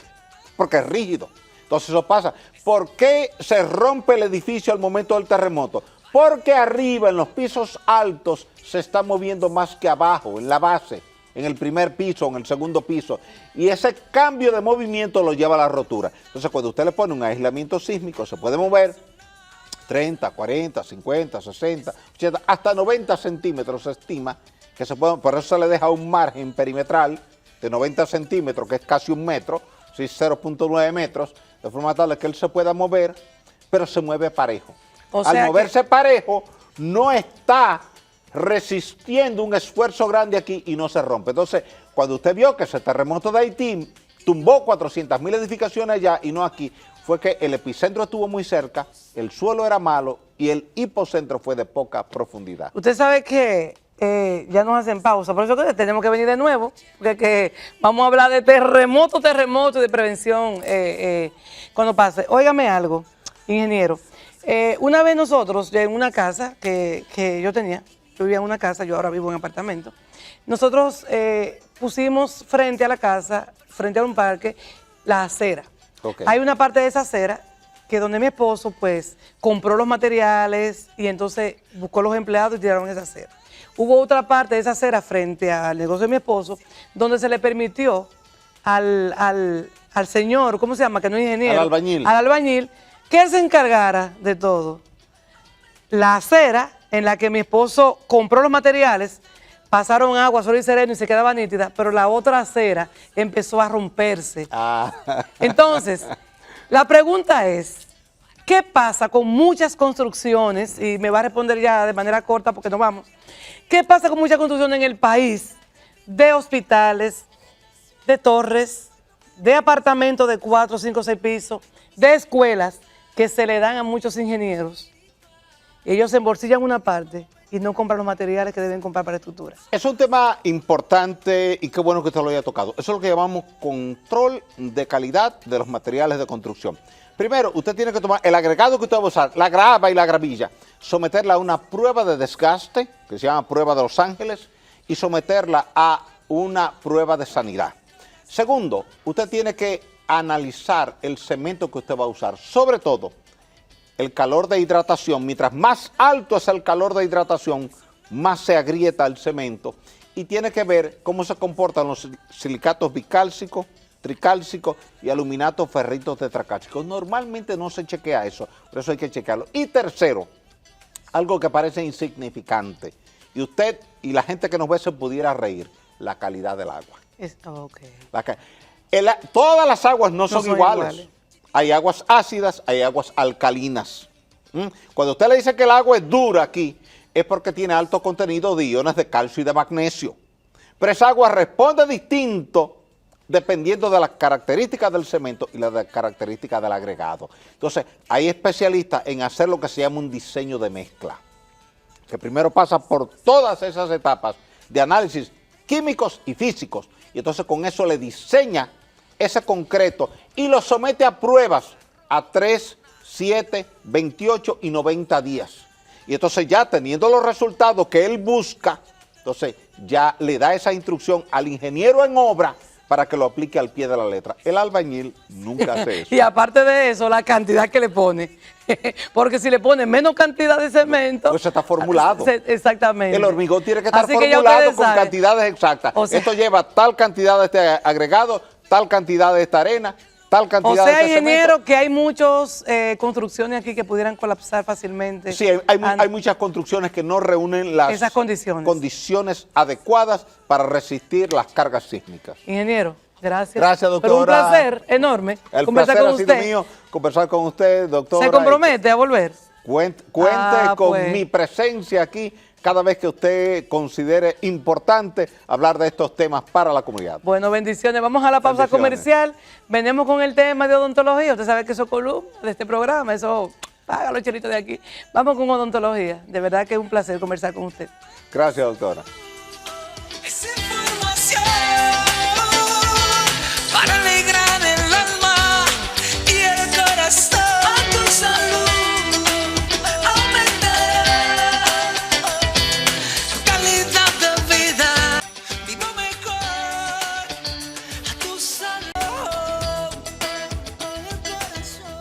porque es rígido. Entonces eso pasa. ¿Por qué se rompe el edificio al momento del terremoto? Porque arriba, en los pisos altos, se está moviendo más que abajo, en la base, en el primer piso, en el segundo piso. Y ese cambio de movimiento lo lleva a la rotura. Entonces, cuando usted le pone un aislamiento sísmico, se puede mover 30, 40, 50, 60, 80, hasta 90 centímetros se estima que se puede. Por eso se le deja un margen perimetral de 90 centímetros, que es casi 1 metro, 0.9 metros, de forma tal que él se pueda mover, pero se mueve parejo. Al moverse parejo, no está resistiendo un esfuerzo grande aquí y no se rompe. Entonces, cuando usted vio que ese terremoto de Haití tumbó 400.000 edificaciones allá y no aquí. Fue que el epicentro estuvo muy cerca, el suelo era malo y el hipocentro fue de poca profundidad. Usted sabe que ya nos hacen pausa, por eso que tenemos que venir de nuevo, porque que vamos a hablar de terremoto y de prevención cuando pase. Óigame algo, ingeniero. Una vez nosotros, en una casa que yo tenía, yo vivía en una casa, yo ahora vivo en apartamento, nosotros pusimos frente a la casa, frente a un parque, la acera. Okay. Hay una parte de esa acera que donde mi esposo pues compró los materiales y entonces buscó los empleados y tiraron esa acera. Hubo otra parte de esa acera frente al negocio de mi esposo donde se le permitió al señor, ¿cómo se llama? Que no es ingeniero. Al albañil, que él se encargara de todo. La acera en la que mi esposo compró los materiales, pasaron agua, sol y sereno y se quedaba nítida, pero la otra acera empezó a romperse. Entonces, la pregunta es, ¿qué pasa con muchas construcciones? Y me va a responder ya de manera corta porque nos vamos. ¿Qué pasa con muchas construcciones en el país de hospitales, de torres, de apartamentos de 4, 5, 6 pisos, de escuelas que se le dan a muchos ingenieros? Ellos se embolsillan una parte y no compran los materiales que deben comprar para estructuras. Es un tema importante y qué bueno que usted lo haya tocado. Eso es lo que llamamos control de calidad de los materiales de construcción. Primero, usted tiene que tomar el agregado que usted va a usar, la grava y la gravilla, someterla a una prueba de desgaste, que se llama prueba de Los Ángeles, y someterla a una prueba de sanidad. Segundo, usted tiene que analizar el cemento que usted va a usar, sobre todo el calor de hidratación. Mientras más alto es el calor de hidratación, más se agrieta el cemento y tiene que ver cómo se comportan los silicatos bicálcicos, tricálcicos y aluminatos ferritos tetracálcicos. Normalmente no se chequea eso, por eso hay que chequearlo. Y tercero, algo que parece insignificante, y usted y la gente que nos ve se pudiera reír, la calidad del agua. Todas las aguas no son iguales. Hay aguas ácidas, hay aguas alcalinas. Cuando usted le dice que el agua es dura aquí, es porque tiene alto contenido de iones de calcio y de magnesio. Pero esa agua responde distinto dependiendo de las características del cemento y las características del agregado. Entonces, hay especialistas en hacer lo que se llama un diseño de mezcla, que primero pasa por todas esas etapas de análisis químicos y físicos, y entonces con eso le diseña ese concreto y lo somete a pruebas a 3, 7, 28 y 90 días. Y entonces ya teniendo los resultados que él busca, entonces ya le da esa instrucción al ingeniero en obra para que lo aplique al pie de la letra. El albañil nunca hace eso. Y aparte de eso, la cantidad que le pone. Porque si le pone menos cantidad de cemento... Pues está formulado. Exactamente. El hormigón tiene que estar Así formulado que con cantidades exactas. O sea, esto lleva tal cantidad de este agregado, tal cantidad de esta arena, tal cantidad de este cemento. ingeniero, que hay muchas construcciones aquí que pudieran colapsar fácilmente. Sí, hay muchas construcciones que no reúnen las condiciones adecuadas para resistir las cargas sísmicas. Ingeniero, gracias. Gracias, doctora. Pero un placer enorme conversar con usted. El placer ha sido mío conversar con usted, doctora. ¿Se compromete a volver? Cuente con mi presencia aquí cada vez que usted considere importante hablar de estos temas para la comunidad. Bueno, bendiciones. Vamos a la pausa comercial. Venimos con el tema de odontología. Usted sabe que eso es columna de este programa. Eso, paga los chelitos de aquí. Vamos con odontología. De verdad que es un placer conversar con usted. Gracias, doctora. Es información para alegrar el alma y el corazón. A tu salud aumentar calidad de vida. Vivo mejor. A tu salud el corazón.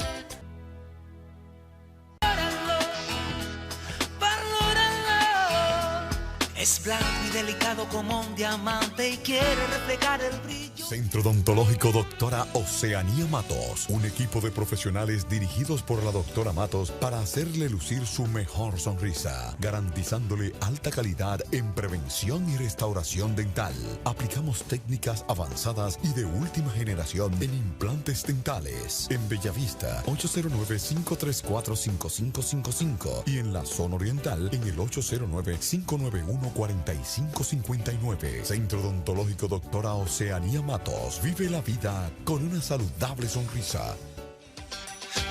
Valóralo. Es blanco y delicado como un diamante y quiere reflejar el brillo. Centro Odontológico Doctora Oceanía Matos, un equipo de profesionales dirigidos por la doctora Matos para hacerle lucir su mejor sonrisa, garantizándole alta calidad en prevención y restauración dental. Aplicamos técnicas avanzadas y de última generación en implantes dentales. En Bellavista, 809-534-5555 y en la zona oriental en el 809-591-4242. 1-800-581-4559. Centro Odontológico Doctora Oceanía Matos. Vive la vida con una saludable sonrisa.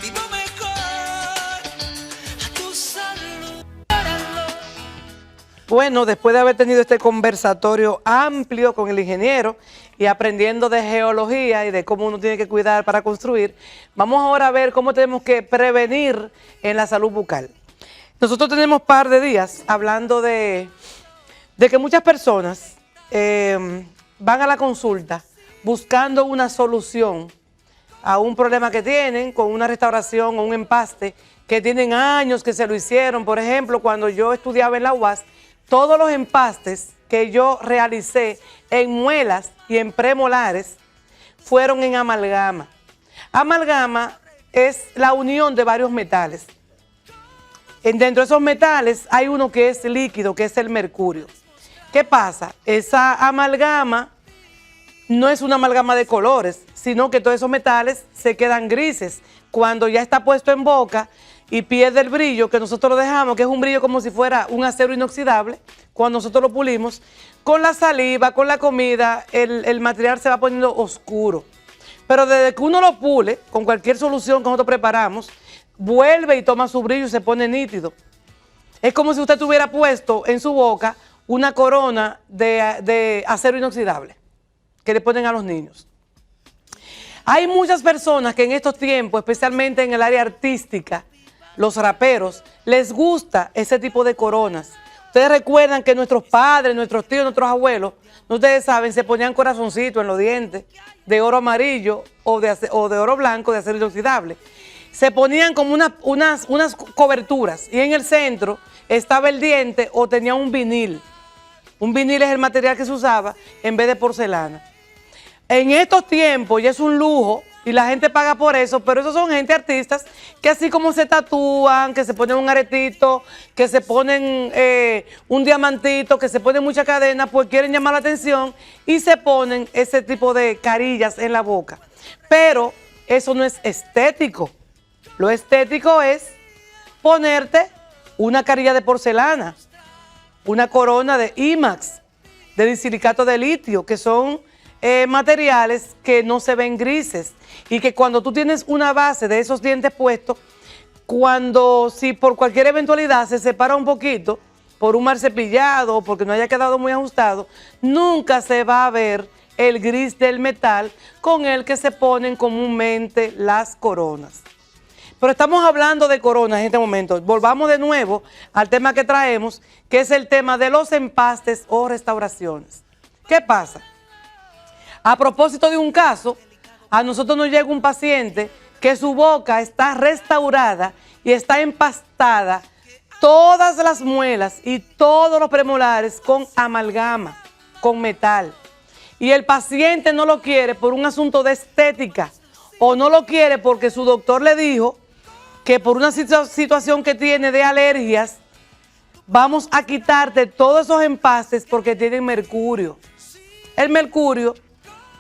Vivo mejor a tu salud. Bueno, después de haber tenido este conversatorio amplio con el ingeniero y aprendiendo de geología y de cómo uno tiene que cuidar para construir, vamos ahora a ver cómo tenemos que prevenir en la salud bucal. Nosotros tenemos un par de días hablando de que muchas personas van a la consulta buscando una solución a un problema que tienen con una restauración o un empaste que tienen años que se lo hicieron. Por ejemplo, cuando yo estudiaba en la UAS, todos los empastes que yo realicé en muelas y en premolares fueron en amalgama. Amalgama es la unión de varios metales. Dentro de esos metales hay uno que es líquido, que es el mercurio. ¿Qué pasa? Esa amalgama no es una amalgama de colores, sino que todos esos metales se quedan grises. Cuando ya está puesto en boca y pierde el brillo que nosotros lo dejamos, que es un brillo como si fuera un acero inoxidable, cuando nosotros lo pulimos, con la saliva, con la comida, el material se va poniendo oscuro. Pero desde que uno lo pule, con cualquier solución que nosotros preparamos, vuelve y toma su brillo y se pone nítido. Es como si usted tuviera puesto en su boca una corona de acero inoxidable que le ponen a los niños. Hay muchas personas que en estos tiempos, especialmente en el área artística, los raperos, les gusta ese tipo de coronas. Ustedes recuerdan que nuestros padres, nuestros tíos, nuestros abuelos, ustedes saben, se ponían corazoncitos en los dientes de oro amarillo o de oro blanco de acero inoxidable. Se ponían como unas coberturas y en el centro estaba el diente o tenía un vinil. Un vinil es el material que se usaba en vez de porcelana. En estos tiempos ya es un lujo y la gente paga por eso, pero esos son gente artistas que así como se tatúan, que se ponen un aretito, que se ponen un diamantito, que se ponen mucha cadena, pues quieren llamar la atención y se ponen ese tipo de carillas en la boca. Pero eso no es estético. Lo estético es ponerte una carilla de porcelana, una corona de IMAX, de disilicato de litio, que son materiales que no se ven grises y que cuando tú tienes una base de esos dientes puestos, si por cualquier eventualidad se separa un poquito, por un mal cepillado o porque no haya quedado muy ajustado, nunca se va a ver el gris del metal con el que se ponen comúnmente las coronas. Pero estamos hablando de coronas en este momento. Volvamos de nuevo al tema que traemos, que es el tema de los empastes o restauraciones. ¿Qué pasa? A propósito de un caso, a nosotros nos llega un paciente que su boca está restaurada y está empastada, todas las muelas y todos los premolares con amalgama, con metal. Y el paciente no lo quiere por un asunto de estética o no lo quiere porque su doctor le dijo que por una situación que tiene de alergias, vamos a quitarte todos esos empastes porque tienen mercurio. El mercurio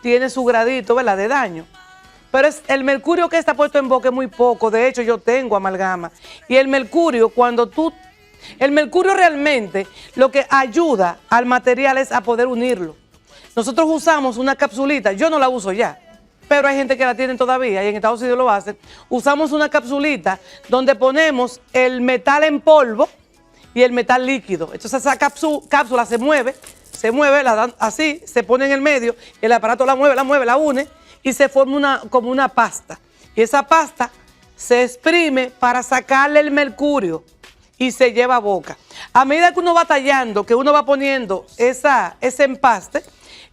tiene su gradito, ¿verdad?, de daño. Pero el mercurio que está puesto en boca es muy poco. De hecho, yo tengo amalgama. Y el mercurio, el mercurio realmente lo que ayuda al material es a poder unirlo. Nosotros usamos una capsulita, yo no la uso ya, pero hay gente que la tiene todavía y en Estados Unidos lo hacen. Usamos una capsulita donde ponemos el metal en polvo y el metal líquido. Entonces esa cápsula se mueve, la dan así, se pone en el medio, el aparato la mueve, la une y se forma como una pasta. Y esa pasta se exprime para sacarle el mercurio y se lleva a boca. A medida que uno va tallando, que uno va poniendo ese empaste,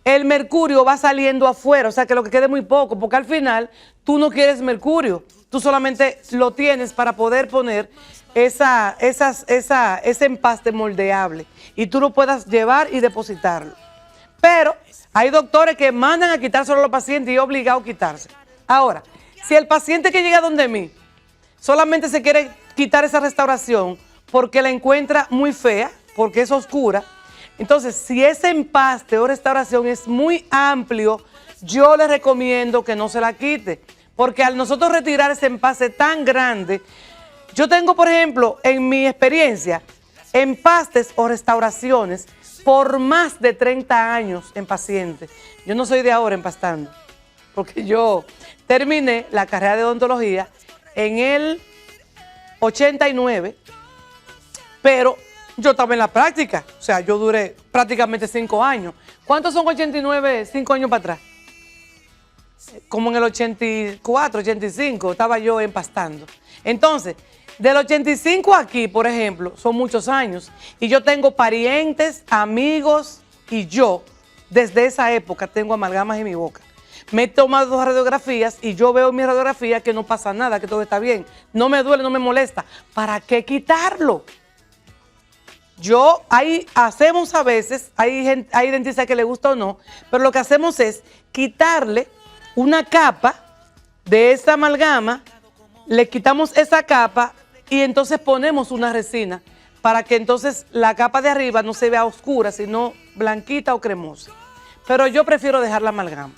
el mercurio va saliendo afuera, o sea que lo que quede muy poco, porque al final tú no quieres mercurio, tú solamente lo tienes para poder poner ese empaste moldeable y tú lo puedas llevar y depositarlo. Pero hay doctores que mandan a quitárselo a los pacientes y es obligado a quitarse. Ahora, si el paciente que llega donde mí solamente se quiere quitar esa restauración porque la encuentra muy fea, porque es oscura, entonces, si ese empaste o restauración es muy amplio, yo le recomiendo que no se la quite, porque al nosotros retirar ese empaste tan grande, yo tengo, por ejemplo, en mi experiencia, empastes o restauraciones por más de 30 años en pacientes. Yo no soy de ahora empastando, porque yo terminé la carrera de odontología en el 89, pero yo estaba en la práctica, o sea, yo duré prácticamente 5 años. ¿Cuántos son 89, 5 años para atrás? Como en el 84, 85, estaba yo empastando. Entonces, del 85 aquí, por ejemplo, son muchos años. Y yo tengo parientes, amigos y yo, desde esa época, tengo amalgamas en mi boca. Me he tomado 2 radiografías y yo veo en mi radiografía que no pasa nada, que todo está bien. No me duele, no me molesta. ¿Para qué quitarlo? Ahí hacemos a veces, hay dentistas que le gusta o no, pero lo que hacemos es quitarle una capa de esa amalgama, le quitamos esa capa y entonces ponemos una resina para que entonces la capa de arriba no se vea oscura, sino blanquita o cremosa. Pero yo prefiero dejar la amalgama.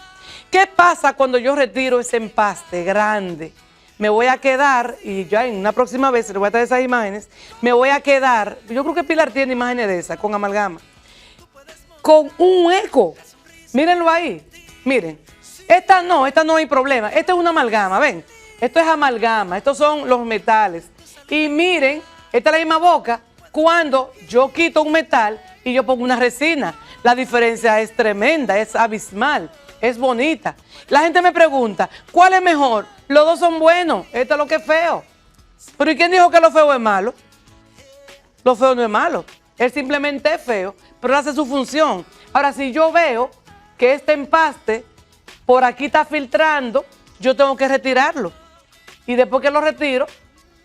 ¿Qué pasa cuando yo retiro ese empaste grande? Me voy a quedar, y ya en una próxima vez les voy a traer esas imágenes, me voy a quedar, yo creo que Pilar tiene imágenes de esas, con amalgama, con un hueco. Mírenlo ahí, miren. Esta no hay problema, esta es una amalgama, ven. Esto es amalgama, estos son los metales. Y miren, esta es la misma boca, cuando yo quito un metal y yo pongo una resina. La diferencia es tremenda, es abismal, es bonita. La gente me pregunta, ¿cuál es mejor? Los dos son buenos, esto es lo que es feo. Pero ¿y quién dijo que lo feo es malo? Lo feo no es malo, él simplemente es feo, pero hace su función. Ahora, si yo veo que este empaste por aquí está filtrando, yo tengo que retirarlo. Y después que lo retiro,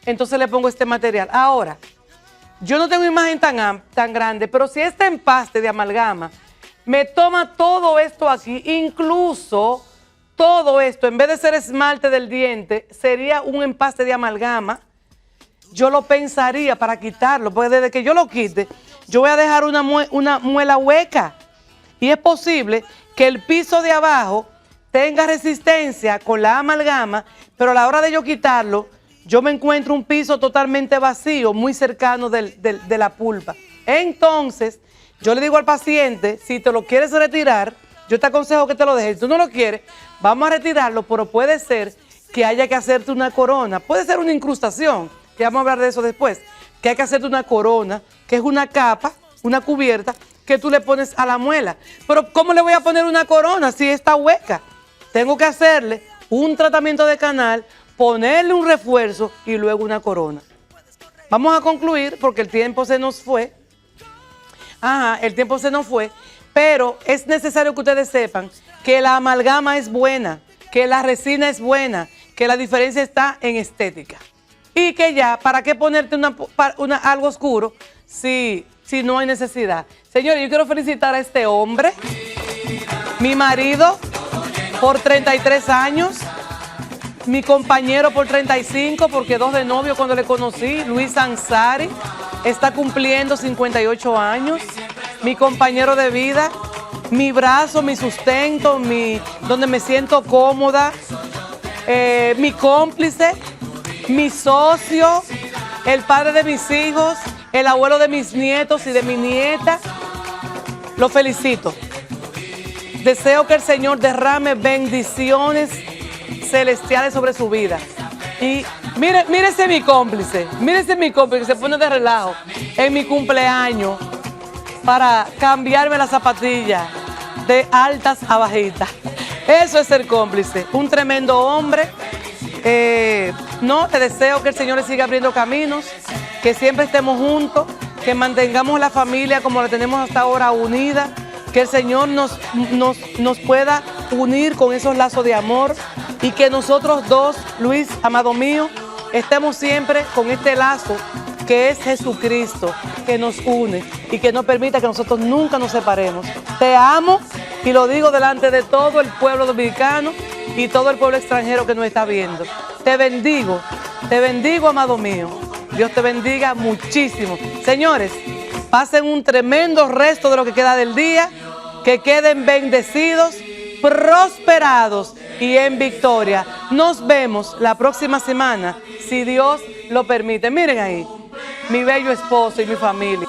entonces le pongo este material. Ahora, yo no tengo imagen tan grande, pero si este empaste de amalgama me toma todo esto aquí, incluso todo esto, en vez de ser esmalte del diente, sería un empaste de amalgama, yo lo pensaría para quitarlo, porque desde que yo lo quite, yo voy a dejar una muela hueca. Y es posible que el piso de abajo tenga resistencia con la amalgama, pero a la hora de yo quitarlo, yo me encuentro un piso totalmente vacío, muy cercano de la pulpa. Entonces, yo le digo al paciente, si te lo quieres retirar, yo te aconsejo que te lo dejes. Si tú no lo quieres, vamos a retirarlo, pero puede ser que haya que hacerte una corona. Puede ser una incrustación, que vamos a hablar de eso después, que hay que hacerte una corona, que es una capa, una cubierta, que tú le pones a la muela. Pero ¿cómo le voy a poner una corona si está hueca? Tengo que hacerle un tratamiento de canal, ponerle un refuerzo y luego una corona. Vamos a concluir porque el tiempo se nos fue. El tiempo se nos fue, pero es necesario que ustedes sepan que la amalgama es buena, que la resina es buena, que la diferencia está en estética. Y que ya, ¿para qué ponerte algo oscuro si no hay necesidad? Señores, yo quiero felicitar a este hombre, mi marido por 33 años, mi compañero por 35, porque 2 de novio cuando le conocí, Luis Ansari, está cumpliendo 58 años, mi compañero de vida, mi brazo, mi sustento, donde me siento cómoda, mi cómplice, mi socio, el padre de mis hijos, el abuelo de mis nietos y de mi nieta. Lo felicito. Deseo que el Señor derrame bendiciones celestiales sobre su vida. Y mírese mi cómplice que se pone de relajo en mi cumpleaños para cambiarme las zapatillas de altas a bajitas. Eso es ser cómplice. Un tremendo hombre. Te deseo que el Señor le siga abriendo caminos, que siempre estemos juntos, que mantengamos la familia como la tenemos hasta ahora unida, que el Señor nos pueda unir con esos lazos de amor y que nosotros dos, Luis, amado mío, estemos siempre con este lazo que es Jesucristo, que nos une y que no permita que nosotros nunca nos separemos. Te amo y lo digo delante de todo el pueblo dominicano y todo el pueblo extranjero que nos está viendo. Te bendigo, amado mío. Dios te bendiga muchísimo. Señores, pasen un tremendo resto de lo que queda del día, que queden bendecidos, prosperados y en victoria. Nos vemos la próxima semana, si Dios lo permite. Miren ahí, mi bello esposo y mi familia.